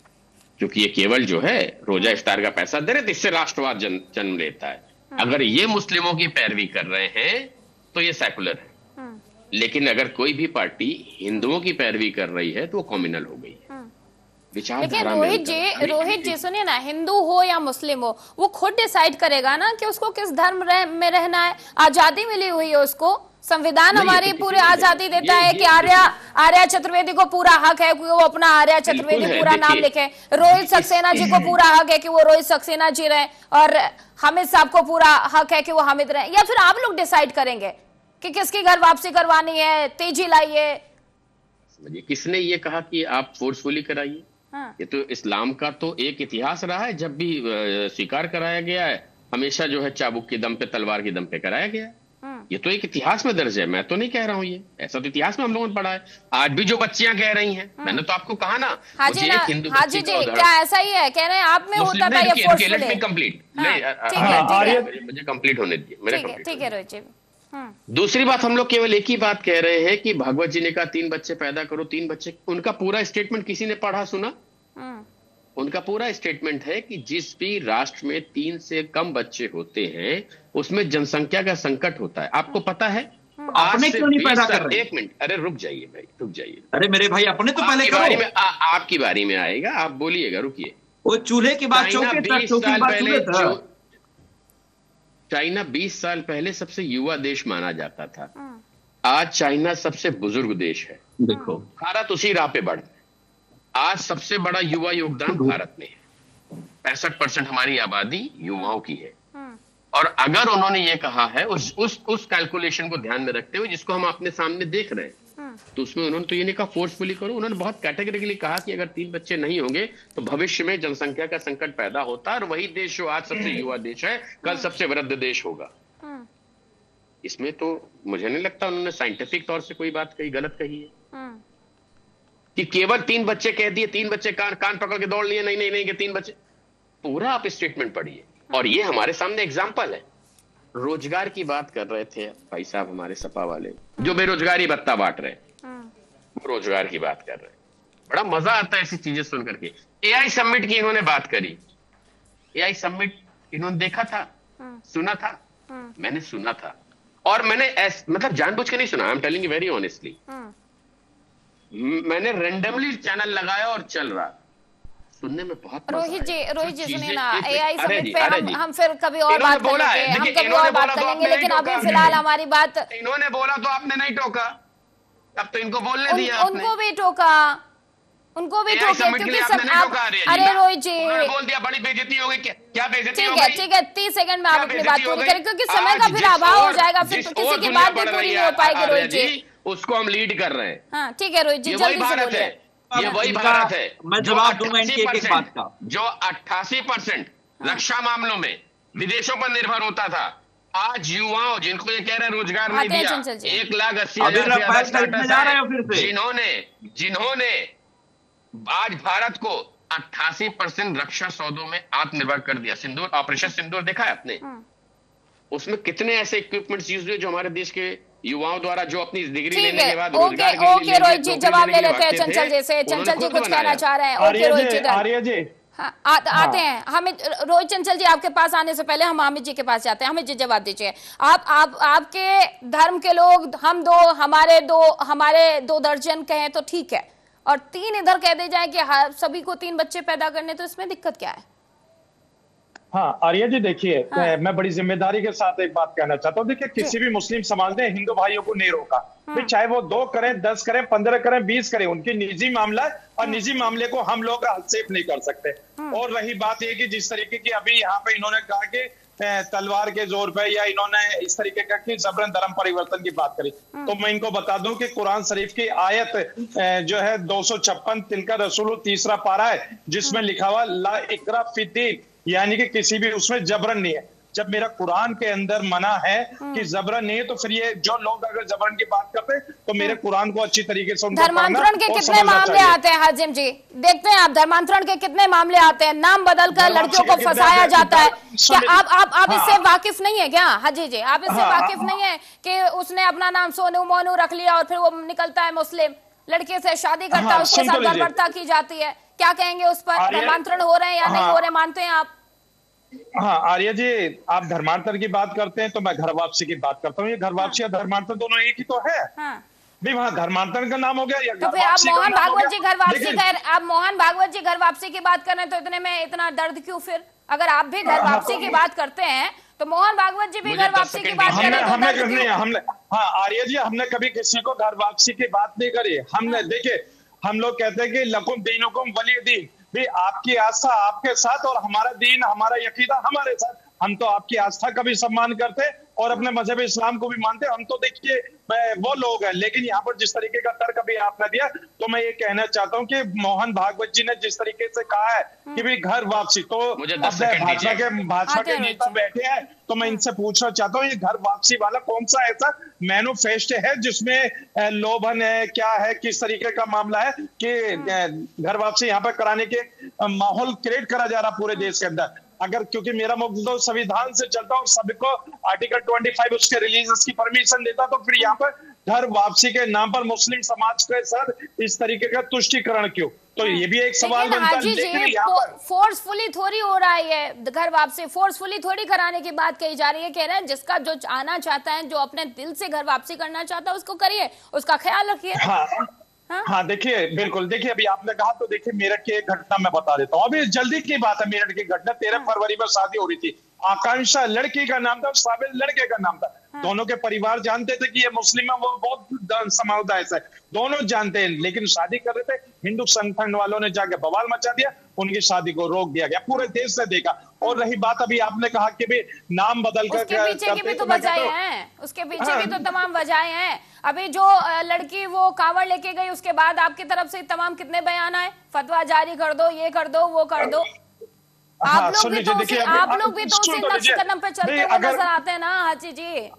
क्योंकि ये केवल जो है रोजा इफ्तार का पैसा दे रहे थे, इससे राष्ट्रवाद जन्म लेता है। अगर ये मुस्लिमों की पैरवी कर रहे हैं तो ये सेकुलर है, लेकिन अगर कोई भी पार्टी हिंदुओं की पैरवी कर रही है तो वो कम्युनल हो गई है। लेकिन रोहित जी सुनिए ना, हिंदू हो या मुस्लिम हो, वो खुद डिसाइड करेगा ना कि उसको किस धर्म में रहना है। आजादी मिली हुई है उसको, संविधान हमारी पूरी आजादी देता है कि आर्या चतुर्वेदी को पूरा हक है कि वो अपना आर्या चतुर्वेदी पूरा नाम लिखे, रोहित सक्सेना जी को पूरा हक है कि वो रोहित सक्सेना जी रहे, और हामिद साहब को पूरा हक है कि वो हामिद रहे। या फिर आप लोग डिसाइड करेंगे कि किसकी घर वापसी करवानी है, तेजी लाइए? किसने ये कहा कि आप फोर्सफुली कराइए? ये तो इस्लाम का तो एक इतिहास रहा है, जब भी स्वीकार कराया गया है हमेशा जो है चाबुक के दम पे, तलवार के दम पे कराया गया है। ये तो एक इतिहास में दर्ज है, मैं तो नहीं कह रहा हूँ, ये ऐसा तो इतिहास में हम लोगों ने पढ़ा है। आज भी जो बच्चियां कह रही हैं, मैंने तो आपको कहा ना, मुझे एक हिंदू बच्ची का उदाहरण, क्या ऐसा ही है? कह रहे हैं आप में होता था ये फोर्सफुली कंप्लीट। मुझे कंप्लीट होने दिए, ठीक है रोहित जी। दूसरी बात, हम लोग केवल एक ही बात कह रहे हैं कि भगवत जी ने कहा 3 बच्चे पैदा करो, 3 बच्चे, उनका पूरा स्टेटमेंट किसी ने पढ़ा सुना? उनका पूरा स्टेटमेंट है कि जिस भी राष्ट्र में 3 से कम बच्चे होते हैं उसमें जनसंख्या का संकट होता है। आपको पता है? आपने क्यों नहीं पैदा कर रहे? 1 मिनट, अरे रुक जाइए भाई, रुक जाइए। अरे मेरे भाई, अपने तो पहले करो। आपकी बारी में आएगा, आप बोलिएगा, रुकिए। वो चूल्हे की बात, चाइना 20 साल पहले सबसे युवा देश माना जाता था। आज चाइना सबसे बुजुर्ग देश है। देखो, भारत उसी राह पे बढ़, आज सबसे बड़ा युवा योगदान भारत में है। 65% हमारी आबादी युवाओं की है। और अगर उन्होंने ये कहा है, उस कैलकुलेशन को ध्यान में रखते हुए जिसको हम अपने सामने देख रहे हैं, तो उसमें उन्होंने तो ये नहीं कहा फोर्सफुली करो, उन्होंने बहुत कैटेगरिकली कहा कि अगर 3 बच्चे नहीं होंगे तो भविष्य में जनसंख्या का संकट पैदा होता है, और वही देश जो आज सबसे युवा देश है कल सबसे वृद्ध देश होगा। इसमें तो मुझे नहीं लगता उन्होंने साइंटिफिक तौर से कोई बात कही, गलत कही है कि केवल 3 बच्चे कह दिए, 3 बच्चे कान पकड़ के दौड़ लिए, नहीं कि 3 बच्चे। पूरा आप स्टेटमेंट पढ़िए, और ये हमारे सामने एग्जाम्पल है। रोजगार की बात कर रहे थे भाई साहब हमारे सपा वाले, जो बेरोजगारी भत्ता बांट रहे हैं, रोजगार की बात कर रहे हैं। बड़ा मजा आता है ऐसी चीजें सुन करके। एआई समिट की इन्होंने बात करी, एआई समिट इन्होंने देखा था, सुना था? मैंने सुना था, और मैंने मतलब जानबूझ के नहीं सुना, I am telling you very honestly. मैंने रैंडमली चैनल लगाया और चल रहा, सुनने में बहुत रोहित जी सुनिए ना, एआई समिट पे हम फिर कभी और बात करेंगे, हम कभी और बात करेंगे, लेकिन अभी फिलहाल हमारी बात। इन्होंने बोला तो आपने नहीं टोका, अब तो इनको बोलने दिया आपने। उनको भी टोका, क्योंकि सब आप, अरे रोहित जी बोल दिया, बड़ी बेइज्जती हो गई। क्या बेइज्जती हो गई? ठीक है 30 सेकंड में आप अपनी बात पूरी करें, क्योंकि समय का फिर अभाव हो जाएगा, फिर किसी की बात भी पूरी नहीं हो पाएगी। रोहित जी, उसको हम लीड कर रहे हैं। हाँ ठीक है रोहित जी, जल्दी से बोलिए। ये वही भारत है, मैं जवाब दूंगा इनकी एक बात का, जो 88% रक्षा मामलों में विदेशों पर निर्भर होता था, आज युवाओं जिनको ये कह रहे हैं रोजगार नहीं दिया, 1,80,000 जिन्होंने आज भारत को 88% रक्षा सौदों में आत्मनिर्भर कर दिया। सिंदूर, ऑपरेशन सिंदूर देखा है आपने? उसमें कितने ऐसे इक्विपमेंट्स यूज हुए जो हमारे देश के युवाओं द्वारा, जो अपनी डिग्री लेने के बाद रोजगार के लिए रोहित जी जवाब ले लेते हैं चंचल जी से। चंचल जी कुछ कहना चाह रहे हैं? ओके रोहित जी, आर्य जी आते हैं हमें। रोहित चंचल जी आपके पास आने से पहले हम हामिद जी के पास जाते हैं। हामिद जी जवाब दीजिए, आपके धर्म के लोग, हमारे 2 दर्जन कहें तो ठीक है, और 3 इधर कह दे जाए कि सभी को 3 बच्चे पैदा करने, तो इसमें दिक्कत क्या है? हाँ आर्य जी देखिए, मैं बड़ी जिम्मेदारी के साथ एक बात कहना चाहता हूँ। देखिए किसी भी मुस्लिम समाज ने हिंदू भाइयों को नहीं रोका, चाहे वो 2 करें, 10 करें, 15 करें, 20 करें, उनकी निजी मामला है, और निजी मामले को हम लोग हस्तक्षेप नहीं कर सकते। और रही बात ये कि जिस तरीके की अभी यहाँ पे इन्होंने कहा कि तलवार के जोर पे, या इन्होंने इस तरीके का कि जबरन धर्म परिवर्तन की बात करी, तो मैं इनको बता दूं कि कुरान शरीफ की आयत जो है 256 तिलका रसूल 3 पारा है, जिसमें लिखा हुआ ला इकरा फिद्दीन, यानी कि किसी भी उसमें जबरन नहीं है। जब मेरा कुरान के अंदर मना है कि जबरन नहीं है, तो फिर ये जो लोग अगर जबरन की बात करते हैं तो मेरे कुरान को अच्छी तरीके से धर्मांतरण के कितने मामले आते हैं हाजिम जी? देखते हैं आप, धर्मांतरण के कितने मामले आते हैं, नाम बदलकर लड़कियों को फंसाया जाता है। क्या आप इससे वाकिफ नहीं है क्या हाजी जी? आप इससे वाकिफ नहीं है कि उसने अपना नाम सोनू मोनू रख लिया और फिर वो निकलता है मुस्लिम, लड़के से शादी करता है, उसके साथ गड़बड़ता की जाती है, क्या कहेंगे उस पर? धर्मांतरण हो रहे हैं या नहीं हो रहे, मानते हैं आप? हाँ आर्य जी, आप धर्मांतर की बात करते हैं तो मैं घर वापसी की बात करता हूँ। ये घर वापसी और धर्मांतर दोनों एक ही तो है। भी वहाँ धर्मांतरण का नाम हो गया, या तो फिर आप मोहन भागवत जी घर वापसी की बात कर रहे हैं, तो इतने में इतना दर्द क्यों फिर? अगर आप भी घर वापसी की बात करते हैं तो मोहन भागवत जी भी घर वापसी की बात कर रहे हैं। हमने हाँ आर्य जी, हमने कभी किसी को घर वापसी की बात नहीं करी। हमने देखिए, हम लोग कहते हैं कि लकुम दीनुकुम वली दीन, भी आपकी आस्था आपके साथ और हमारा दीन, हमारा यकीदा हमारे साथ। हम तो आपकी आस्था का भी सम्मान करते हैं और अपने मजहब इस्लाम को भी मानते हैं। हम तो देखिए वो लोग हैं, लेकिन यहाँ पर जिस तरीके का तर्क अभी आपने दिया, तो मैं ये कहना चाहता हूँ कि मोहन भागवत जी ने जिस तरीके से कहा है कि भाई घर वापसी, तो भाजपा के नेता बैठे हैं, तो मैं इनसे पूछना चाहता हूँ ये घर वापसी वाला कौन सा ऐसा मैनिफेस्टो है जिसमें लोभन है, क्या है, किस तरीके का मामला है कि घर वापसी यहाँ पर कराने के माहौल क्रिएट करा जा रहा पूरे देश के अंदर। अगर क्योंकि मेरा मुद्दा तो संविधान से चलता और सबको आर्टिकल 25 उसके रिलीज की परमिशन देता, तो फिर यहाँ पर घर वापसी के नाम पर मुस्लिम समाज के साथ इस तरीके का तुष्टिकरण क्यों? तो ये भी एक सवाल बनता है। लेकिन यहाँ पर फोर्सफुली थोड़ी हो रहा है घर वापसी, फोर्सफुली थोड़ी कराने की बात कही जा रही है। कह रहे हैं जिसका जो आना चाहता है, जो अपने दिल से घर वापसी करना चाहता है, उसको करिए, उसका ख्याल रखिए। हाँ देखिए, बिल्कुल देखिए, अभी आपने कहा तो देखिए मेरठ की एक घटना मैं बता देता हूँ। अभी जल्दी की बात है, मेरठ की घटना 13 फरवरी में शादी हो रही थी। आकांक्षा लड़की का नाम था, साबिर लड़के का नाम था। दोनों के परिवार जानते थे कि ये मुस्लिम है, वो बहुत समुदाय है, दोनों जानते हैं, लेकिन शादी कर रहे थे। हिंदू संगठन वालों ने जाके बवाल मचा दिया, उनकी शादी को रोक दिया गया, पूरे देश ने देखा। और रही बात अभी आपने कहा कि भी नाम बदल कर उसके पीछे की भी तो वजह है, उसके पीछे भी तो तमाम वजहें हैं। अभी जो लड़की वो कांवड़ लेके गई, उसके बाद आपकी तरफ से तमाम कितने बयान आए, फतवा जारी कर दो, ये कर दो, वो कर दो। आप लोग भी तो उसी नक्श कदम पे चलते हुए नजर आते हैं ना हाजी जी।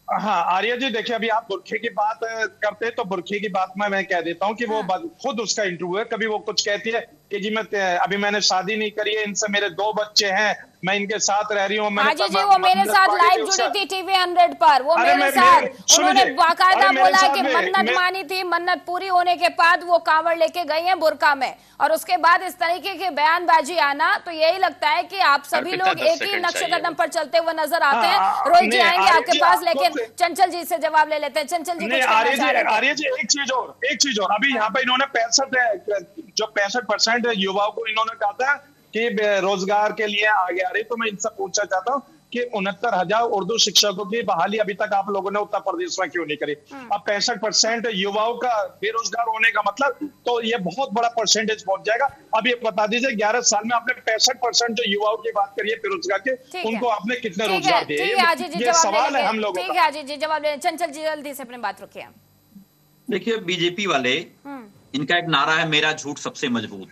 हाँ आर्या जी, देखिए अभी आप बुरखे की बात करते हैं, तो बुरखे की बात में मैं कह देता हूँ कि वो खुद उसका इंटरव्यू है। कभी वो कुछ कहती है कि जी अभी मैंने शादी नहीं करी है, इनसे मेरे 2 बच्चे हैं, मैं इनके साथ रह रही हूँ। हाजी जी वो मेरे साथ लाइव जुड़ी थी टीवी 100 पर, वो मेरे साथ, उन्होंने बाकायदा बोला कि मन्नत मानी थी, मन्नत पूरी होने के बाद वो कांवड़ लेके गई हैं बुरका में, और उसके बाद इस तरीके की बयानबाजी आना, तो यही लगता है कि आप सभी लोग एक ही नक्श कदम पर चलते हुए नजर आते हैं। रोहित जी आएंगे आपके पास, लेकिन चंचल जी से जवाब ले लेते हैं। चंचल जी आर्य जी एक चीज और अभी यहाँ पे इन्होंने 65% युवाओं को इन्होंने कहा था कि रोजगार के लिए आगे आ रही, तो मैं इनसे पूछना चाहता हूँ कि 69,000 उर्दू शिक्षकों की बहाली अभी तक आप लोगों ने उत्तर प्रदेश में क्यों नहीं करी? अब 65% युवाओं का बेरोजगार होने का मतलब, तो ये बहुत बड़ा परसेंटेज पहुंच जाएगा। अब ये बता दीजिए 11 साल में आपने 65% जो युवाओं की बात करिए बेरोजगार के, उनको आपने कितने रोजगार दिए? ये सवाल है हम लोगों का। ठीक है जी, जवाब ले। चंचल जी जल्दी से अपनी बात रखिए। देखिए बीजेपी वाले, इनका एक नारा है, मेरा झूठ सबसे मजबूत।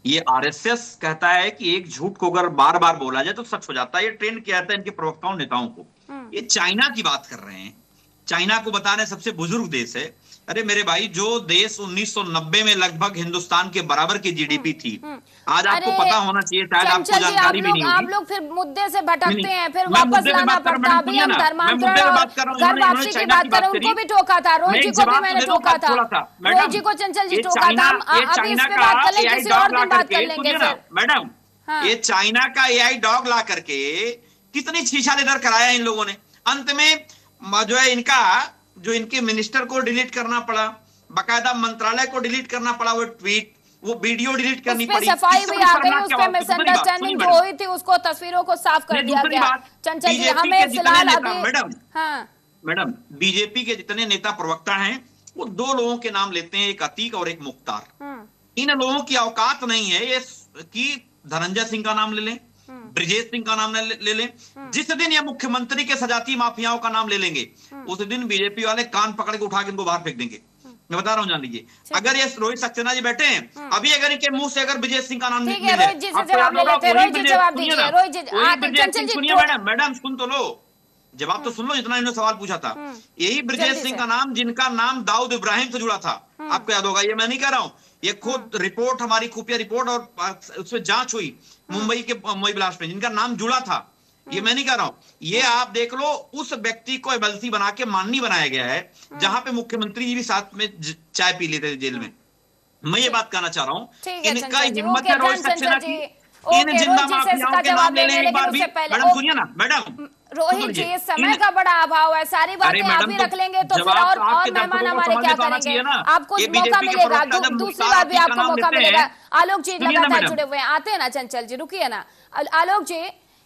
ये आरएसएस कहता है कि एक झूठ को अगर बार बार बोला जाए तो सच हो जाता है। ये ट्रेंड किया जाता है इनके प्रवक्ताओं नेताओं को। ये चाइना की बात कर रहे हैं, चाइना को बताने सबसे बुजुर्ग देश है। अरे मेरे भाई, जो देश 1990 में लगभग हिंदुस्तान के बराबर की जीडीपी थी, आज आपको पता होना चाहिए, शायद आपको जानकारी भी नहीं होगी। आप लोग फिर मुद्दे से भटकते हैं, फिर वापस लाना पड़ता है। अभी हम धर्मांतरण और घर वापसी की बात करें, उनको भी टोका था, रोहित जी को भी मैंने टोका था, रोहित जी को चंचल जी टोका था। अभी इस पे बात कर लेंगे, किसी और दिन बात कर लेंगे मैडम। ये चाइना का एआई डॉग ला करके कितनी शीशा लेदर कराया इन लोगों ने। अंत में जो है इनका, जो इनके मिनिस्टर को डिलीट करना पड़ा, बकायदा मंत्रालय को डिलीट करना पड़ा, वो ट्वीट, वो वीडियो डिलीट करनी पड़ी। सफाई भी आ गई, उस पे मिसअंडरस्टैंडिंग जो हुई थी उसको, तस्वीरों को साफ कर दिया गया। चंचल जी हमें फिलहाल अभी मैडम बीजेपी के जितने नेता प्रवक्ता हैं, वो 2 लोगों के नाम लेते हैं, एक अतीक और एक मुख्तार। इन लोगों की औकात नहीं है ये कि धनंजय सिंह का नाम ले लें, ब्रिजेश सिंह का नाम ले लें। जिस दिन ये मुख्यमंत्री के सजाती माफियाओं का नाम ले लेंगे, उस दिन बीजेपी वाले कान पकड़ के उठा के इनको बाहर फेंक देंगे। मैं बता रहा हूं, जान लीजिए। अगर ये रोहित सक्सेना जी बैठे हैं, अभी अगर इनके मुंह से अगर ब्रिजेश सिंह का नाम निकले, मैडम सुन तो लो, जवाब तो सुन लो, जितना इन्होंने सवाल पूछा था। यही ब्रिजेश सिंह का नाम, जिनका नाम दाऊद इब्राहिम से जुड़ा था, आपको याद होगा, ये मैं नहीं कह रहा हूं, ये खुद रिपोर्ट, हमारी खुफिया रिपोर्ट और उसमें जांच हुई मुंबई के मुंबई ब्लास्ट में, जिनका नाम जुड़ा था, ये मैं नहीं कह रहा हूं। ये आप देख लो, उस व्यक्ति को एमएलसी बना के माननी बनाया गया है, जहां पे मुख्यमंत्री जी भी साथ में चाय पी लेते थे जेल में। मैं ये बात कहना चाह रहा हूं, इनका हिम्मत है रोहित सक्सेना की, इन जिंदा माफियाओं के नाम ले लें एक बार भी। मैडम सुनिए ना, मैडम रोहित जी, समय का बड़ा अभाव है, सारी बातें आप भी रख लेंगे तो फिर और मेहमान हमारे क्या करेंगे? आपको मौका मिलेगा, दूसरी बार भी आपको मौका मिलेगा। आलोक जी लगातार जुड़े हुए हैं, आते हैं ना चंचल जी, रुकिए ना आलोक जी।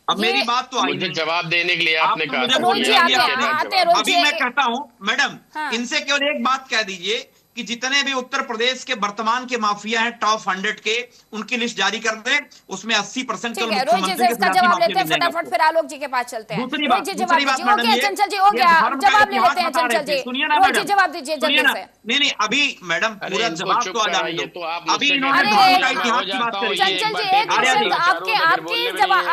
अब मेरी बात तो आई, मुझे जवाब देने के लिए आपने कहा। रोहित जी आते हैं। अभी मैं कहता हूँ मैडम, इनसे केवल एक बात कह दीजिए कि जितने भी उत्तर प्रदेश के वर्तमान के माफिया हैं टॉप 100 के, उनकी लिस्ट जारी कर दें, उसमें 80% के मुख्यमंत्री के इसका जवाब लेते हैं फटाफट, फिर आलोक जी के पास चलते हैं। दूसरी बात चंचल जी हो गया, जवाब ले लेते हैं चंचल जी। सुनिए ना मैडम, जवाब दीजिए जल्दी से। नहीं अभी मैडम पूरा जवाब तो आ जाए, तो अभी इन्होंने धर्म का इतिहास की बात करी। चंचल जी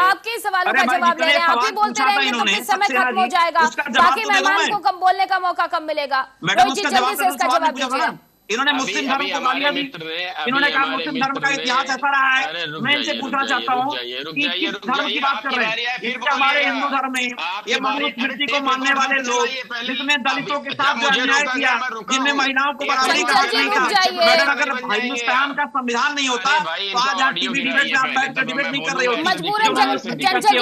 आपके सवालों का जवाब ले रहे हैं, आप ही बोलते रहेंगे तो फिर समय खत्म हो जाएगा, बाकी मेहमान को कम बोलने का मौका कम मिलेगा। मैडम जल्दी से इसका जवाब दीजिए। इन्होंने मुस्लिम धर्म को गालियां दी, इन्होंने कहा मुस्लिम धर्म का इतिहास ऐसा रहा है। मैं इनसे पूछना चाहता हूँ कि किस धर्म की बात कर रहे हैं? इसके हमारे हिंदू धर्म में ये मनुस्मृति को मानने वाले लोग, जिसमें दलितों के साथ जो अन्याय किया, जिनमें महिलाओं को बराबरी का हक नहीं था। मैडम अगर हिंदुस्तान का संविधान नहीं होता तो आज आप टीवी डिबेट में आप बैठ कर डिबेट नहीं कर रहे हो।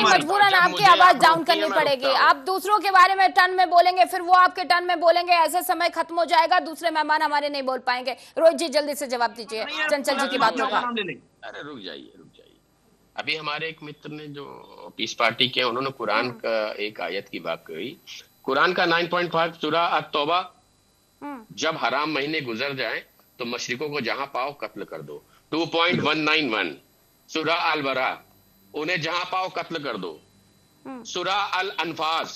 मजबूरन आपकी आवाज डाउन करनी पड़ेगी। आप दूसरों के बारे में टर्न में बोलेंगे, फिर वो आपके टर्न में बोलेंगे, ऐसे समय खत्म हो जाएगा, दूसरे मेहमान हमारे नहीं बोल पाएंगे। रोहित जी जल्दी से जवाब दीजिए चंचल जी की बातों का। अरे रुक जाइए। अभी हमारे एक मित्र ने जो पीस पार्टी के, उन्होंने कुरान का एक आयत की बात कही। कुरान का 9.5 सूरा अत-तौबा, जब हराम महीने गुजर जाए तो मशरिकों को जहां पाओ कत्ल कर दो। 2.191 सूरा अल-बरा, उन्हें जहां पाओ कत्ल कर दो। सूरा अल-अनफास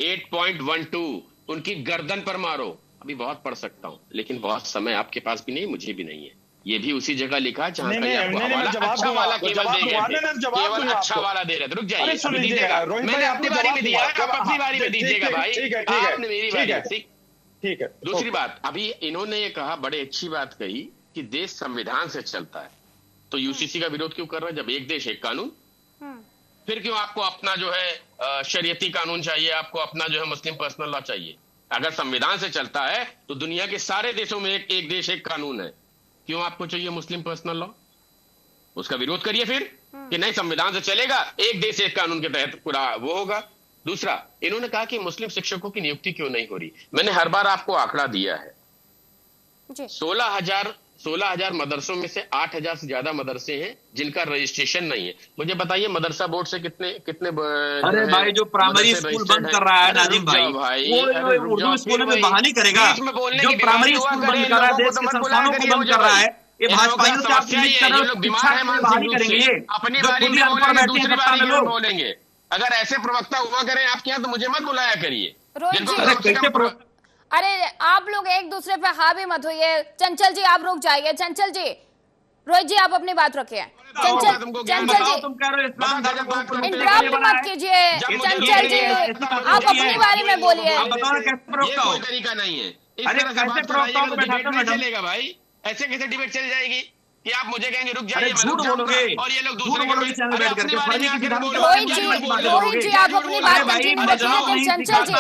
8.12, उनकी गर्दन पर मारो। अभी बहुत पढ़ सकता हूं, लेकिन बहुत समय आपके पास भी नहीं, मुझे भी नहीं है। ये भी उसी जगह लिखा है जहां का आपको हवाला अच्छा वाला केवल दे रहे थे, केवल अच्छा वाला दे रहे थे। रुक जाइए, अभी दीजिएगा, मैंने अपनी बारी में दिया, आप अपनी बारी में दीजिएगा भाई, आपने मेरी बारी। ठीक है। दूसरी बात, अभी इन्होंने ये कहा, बड़े अच्छी बात कही कि देश संविधान से चलता है, तो यूसीसी का विरोध क्यों कर रहा है? जब एक देश एक कानून, फिर क्यों आपको अपना जो है शरीयती कानून चाहिए, आपको अपना जो है मुस्लिम पर्सनल लॉ चाहिए? अगर संविधान से चलता है तो दुनिया के सारे देशों में एक देश एक कानून है, क्यों आपको चाहिए मुस्लिम पर्सनल लॉ? उसका विरोध करिए फिर कि नहीं, संविधान से चलेगा, एक देश एक कानून के तहत पूरा वो होगा। दूसरा, इन्होंने कहा कि मुस्लिम शिक्षकों की नियुक्ति क्यों नहीं हो रही। मैंने हर बार आपको आंकड़ा दिया है, 16,000 मदरसों में से 8,000 से ज्यादा मदरसे हैं जिनका रजिस्ट्रेशन नहीं है। मुझे बताइए मदरसा बोर्ड से कितने अरे भाई जो प्राइमरी स्कूल बंद कर रहा है नाजिम भाई, वो उर्दू स्कूलों में बहाली करेगा। जो प्राइमरी स्कूल बंद कर रहा है, देश के संस्थानों को बंद कर रहा है, ये भाजपाइयों से आप बहाली करेंगे। अपनी बारी में दूसरी बारी में बोलेंगे। अगर ऐसे प्रवक्ता हुआ करें आपके यहाँ तो मुझे मत बुलाया करिए। अरे आप लोग एक दूसरे पे हावी मत होइए। चंचल जी आप रुक जाइए। चंचल जी, रोहित जी आप अपनी बात रखिए। चंचल जी इंटरप्ट मत कीजिए। चंचल जी आप अपनी बारी में बोलिए। कोई तरीका नहीं है, चलेगा भाई, ऐसे कैसे डिबेट चल जाएगी कि आप मुझे कहेंगे रुक जाइए, झूठ बोलोगे और ये लोग दूसरे रोहित जी आप अपनी बात कंटिन्यू रखिए। चंचल जी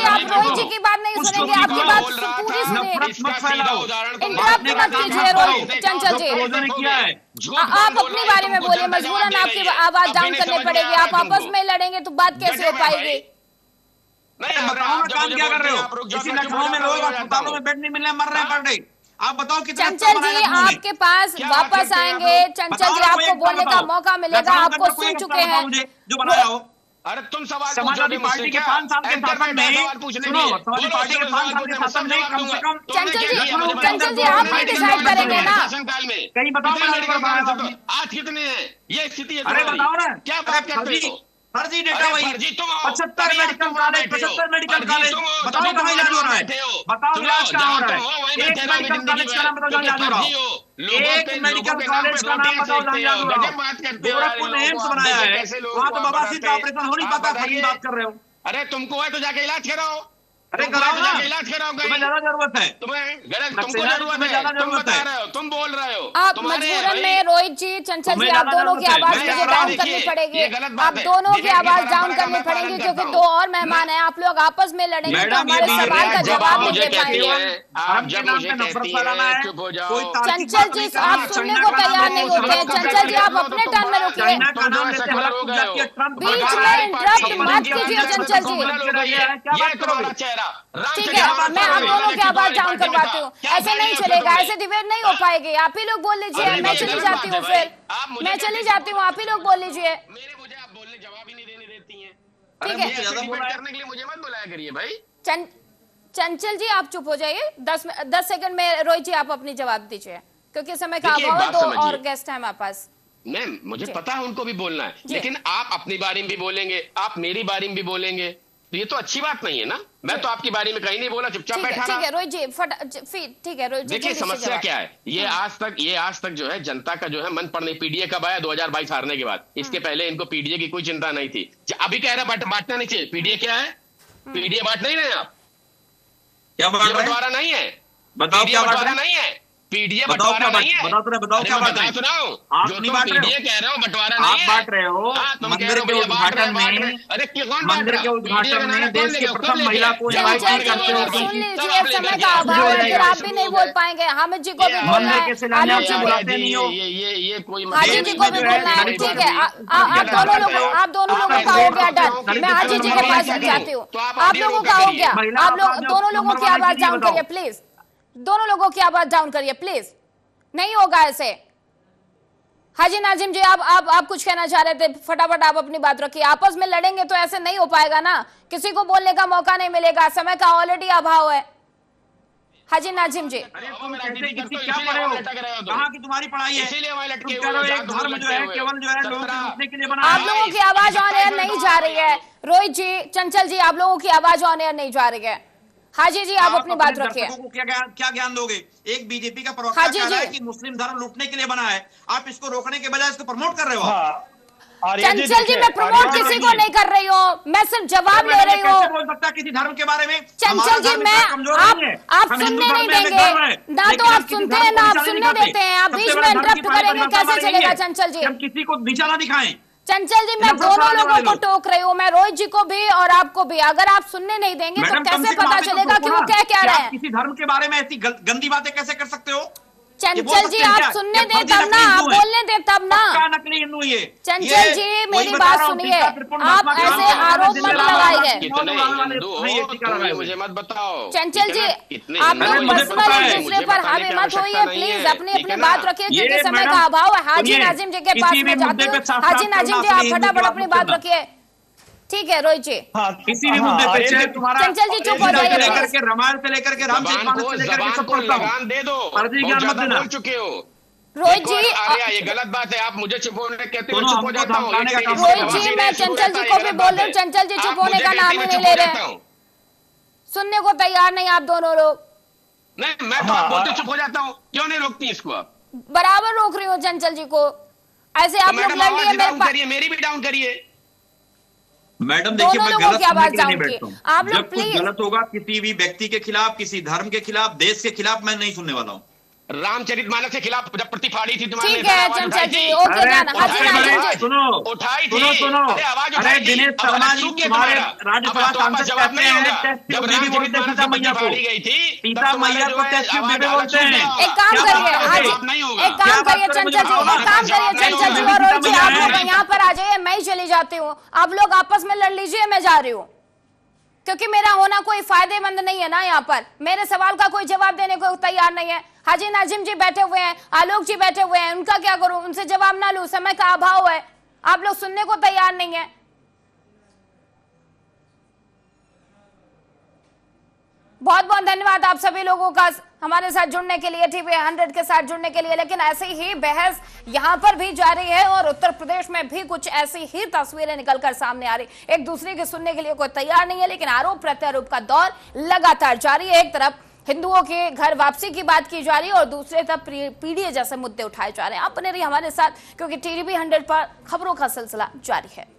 आप रोहित जी की बात नहीं सुनेंगे, आपकी बात पूरी सुनिए। इंटरप्ट मत कीजिए रोहित। चंचल जी आप अपनी बारे में बोलिए, मजबूरन आपकी आवाज डाउन करनी पड़ेगी। आप आपस में लड़ेंगे तो बात कैसे हो पाएगी? नहीं बताओ ना, काम क्या कर रहे हो? किसी लखनऊ में लोग अस्पतालों में बेड नहीं मिलने मर रहे हैं पर डे। आप बताओ कि चंचल जी आपके पास वापस आएंगे। चंचल जी आपको बोलने का मौका मिलेगा, आपको सुन चुके हैं। जो बनाया हो। अरे तुम सवाल समाजवादी पार्टी के 5 साल के शासन में, सुनो, समाजवादी पार्टी के 5 साल के शासन में कम से कम चंचल जी आप ही डिसाइड करेंगे ना। कहीं बताओ आज कितने हैं ये स्थिति? अरे बताओ ना, क्या बात करते हो? फर्जी डेटा वही 75 मेडिकल कॉलेज बताओ कहाँ इलाज हो रहा है? बताओ इलाज कहाँ हो रहा है? एक मेडिकल कॉलेज का नाम बताओ इलाज हो रहा है? एक मेडिकल कॉलेज का नाम बताओ जहाँ इलाज हो रहा है? गोरखपुर ने एम्स बनाया है, वहाँ तो बवासीर का ऑपरेशन हो नहीं पाता, फर्जी बात कर रहे हो। अरे तुमको है तो जाके इलाज कराओ। अरे कराओ ना, इलाज कराओ। तुम्हें ज्यादा जरूरत है, तुम्हें तुमको जरूरत है, तुम बता रहे हो, तुम बोल रहे हो। आप मजबूरन में रोहित जी, चंचल जी आप दोनों की आवाज मुझे डाउन करनी पड़ेगी। आप दोनों की आवाज डाउन करनी पड़ेगी क्योंकि 2 और मेहमान हैं। आप लोग आपस में लड़ेंगे तो हमारे सवाल का जवाब नहीं दे पाएंगे। चंचल जी आप सुनने को तैयार नहीं होते हैं। चंचल जी आप अपने टर्न में रुकिए, बीच में इंटरप्ट मत कीजिए। चंचल जी ठीक है, मैं आप दोनों की आवाज डाउन करवाती हूँ। ऐसे नहीं चलेगा, ऐसे डिबेट नहीं हो पाएगी। आप ही लोग बोल लीजिए, मैं चली जाती हूँ, फिर मैं चली जाती हूँ, आप ही लोग बोल लीजिए। मुझे आप बोलने जवाब ही नहीं देने देती हैं। ठीक है, डिबेट करने के लिए मुझे मत बुलाया करिए भाई। चंचल जी आप चुप हो जाइए, 10 सेकंड में रोहित जी आप अपनी जवाब दीजिए, क्योंकि समय का अभाव है, 2 और गेस्ट हैं हमारे पास। नहीं, मुझे पता है उनको भी बोलना है, लेकिन आप अपनी बारी में भी बोलेंगे, आप मेरी बारी में भी बोलेंगे, तो ये तो अच्छी बात नहीं है ना। मैं तो आपकी बारे में कहीं नहीं बोला, चुपचाप बैठा रहा। ठीक है रोहित जी, ठीक है रोहित जी। देखिए समस्या क्या है, ये आज तक जो है जनता का जो है मन पर नहीं। पीडीए कब आया? 2022 हारने के बाद। इसके पहले इनको पीडीए की कोई चिंता नहीं थी। अभी कह रहा बांटना नहीं चाहिए। पीडीए क्या है? पीडीए बांट नहीं रहे आप? क्या बंटवारा नहीं है? बताओ क्या बंटवारा नहीं है? पीडीए बंटवारा नहीं है? बताओ क्या बात है? आप नहीं बांट रहे हो, कह रहे हो बंटवारा नहीं है, आप बांट रहे हो। मंदिर के उद्घाटन में, अरे मंदिर के उद्घाटन में देश की प्रथम महिला को इनवाइट करते हो। सुन लीजिए, समय का अभाव है, फिर आप भी नहीं बोल पाएंगे। हामिद जी को भी बोलना है, आलू जी बुलाते नहीं हो, ये कोई हाजी जी को भी बोलना है। ठीक है, आप दोनों लोगों का हो गया डन। मैं हाजी जी के पास जाती हूँ। आप लोगों का हो गया, आप लोग दोनों लोगों की आवाज डाउन करिए प्लीज, दोनों लोगों की आवाज डाउन करिए प्लीज। नहीं होगा ऐसे। हाजी नाजिम जी आप कुछ कहना चाह रहे थे, फटाफट आप अपनी बात रखिए। आपस में लड़ेंगे तो ऐसे नहीं हो पाएगा ना, किसी को बोलने का मौका नहीं मिलेगा, समय का ऑलरेडी अभाव है। हाजी नाजिम जी, अरे तुम क्या पढ़े हो? कहाँ की तुम्हारी पढ़ाई है? एक धर्म जो है केवल जो है लोगों के लूटने के लिए बना है। आप लोगों की आवाज ऑन एयर नहीं जा रही है। रोहित जी, चंचल जी, आप लोगों की आवाज ऑन एयर नहीं जा रही है। हाजी जी आप अपनी बात रखिए। क्या ज्ञान दोगे? एक बीजेपी का प्रवक्ता कह रहा है कि मुस्लिम धर्म लूटने के लिए बना है, आप इसको रोकने के बजाय इसको प्रमोट कर रहे हो। चंचल जी मैं प्रमोट किसी को नहीं कर रही हूँ, मैं सिर्फ जवाब ले रही हूँ। बोल सकता किसी धर्म के बारे में? चंचल जी आप सुनने नहीं देंगे ना, तो आप सुनते हैं ना आप सुनने देते हैं, आप बीच में इंटरप्ट करेंगे, कैसे चलेगा चंचल जी? हम किसी को नीचा ना दिखाएं। चंचल जी मैं दोनों लोगों को टोक रही हूँ, मैं रोहित जी को भी और आपको भी। अगर आप सुनने नहीं देंगे तो कैसे पता चलेगा कि वो क्या कह रहे हैं? किसी धर्म के बारे में ऐसी गंदी बातें कैसे कर सकते हो? चंचल जी आप सुनने दे तब ना, आप बोलने दे तब ना। नकली हिंदू ये चंचल जी मेरी बात सुनिए, आप ऐसे आरोप मत लगाइए। मुझे मत बताओ चंचल जी, आप लोग पर्सनल एक दूसरे पर हावी मत होइए प्लीज, अपनी अपनी बात रखिए क्योंकि समय का अभाव है। हाजी नाजिम जी के पास में जाती हूँ। हाजी नाजिम जी आप फटाफट अपनी बात रखिए। ठीक है रोहित जी, किसी भी मुद्दे पे चाहे तुम्हारा चंचल जी चुप हो जाइए, लेकर के रामायण से लेकर के रामचरितमानस से लेकर के सब पढ़ता हूं। दे दो, फर्जी ज्ञान मत देना। बोल चुके हो रोहित जी, ये गलत बात है। आप मुझे चुप होने कहते हो, चुप हो जाता हूं। रोहित जी मैं चंचल जी को भी बोल रही हूँ, चंचल जी चुप होने का नाम ही नहीं ले रहे, सुनने को तैयार नहीं आप दोनों लोग। नहीं मैं तो आप बोलते चुप हो जाता हूँ, क्यों नहीं रोकती इसको? आप बराबर रोक रही हो चंचल जी को, ऐसे आप लोग लड़ लिए मेरे पास। मेरी भी डाउन करिए मैडम। देखिए मैं गलत सुनने के लिए नहीं बैठता हूँ। आप लोग जब कुछ गलत होगा किसी भी व्यक्ति के खिलाफ, किसी धर्म के खिलाफ, देश के खिलाफ, मैं नहीं सुनने वाला हूँ। रामचरितमानस के खिलाफ जब प्रतिफाड़ी थी तुम्हारे, ठीक है चंचल जी, ओके सुनो उठाई सुनो सुनो। अरे दिनेश शर्मा जी तुम्हारे राज्यसभा सांसद कहते हैं टेस्ट बेबी बोलते हैं सीता मैया को, सीता मैया को टेस्ट बेबी बोलते हैं। एक काम करिए, एक काम करिए चंचल जी, एक काम करिए चंचल जी और रोहित जी, आप लोग यहाँ पर आ जाइए, मैं ही चली जाती हूँ। आप लोग आपस में लड़ लीजिए, मैं जा रही हूँ, क्योंकि मेरा होना कोई फायदेमंद नहीं है ना। यहाँ पर मेरे सवाल का कोई जवाब देने को तैयार नहीं है। हाजी नाजिम जी बैठे हुए हैं, आलोक जी बैठे हुए हैं, उनका क्या करूं? उनसे जवाब ना लूं, समय का अभाव है, आप लोग सुनने को तैयार नहीं है। बहुत बहुत धन्यवाद आप सभी लोगों का हमारे साथ जुड़ने के लिए, टीवी 100 के साथ जुड़ने के लिए। लेकिन ऐसे ही बहस यहाँ पर भी जारी है और उत्तर प्रदेश में भी कुछ ऐसी ही तस्वीरें निकलकर सामने आ रही। एक दूसरे के सुनने के लिए कोई तैयार नहीं है, लेकिन आरोप प्रत्यारोप का दौर लगातार जारी है। एक तरफ हिंदुओं के घर वापसी की बात की जा रही है और दूसरे तरफ पीडीए जैसे मुद्दे उठाए जा रहे हैं। आप बने रहिए हमारे साथ, क्योंकि टीवी 100 पर खबरों का सिलसिला जारी है।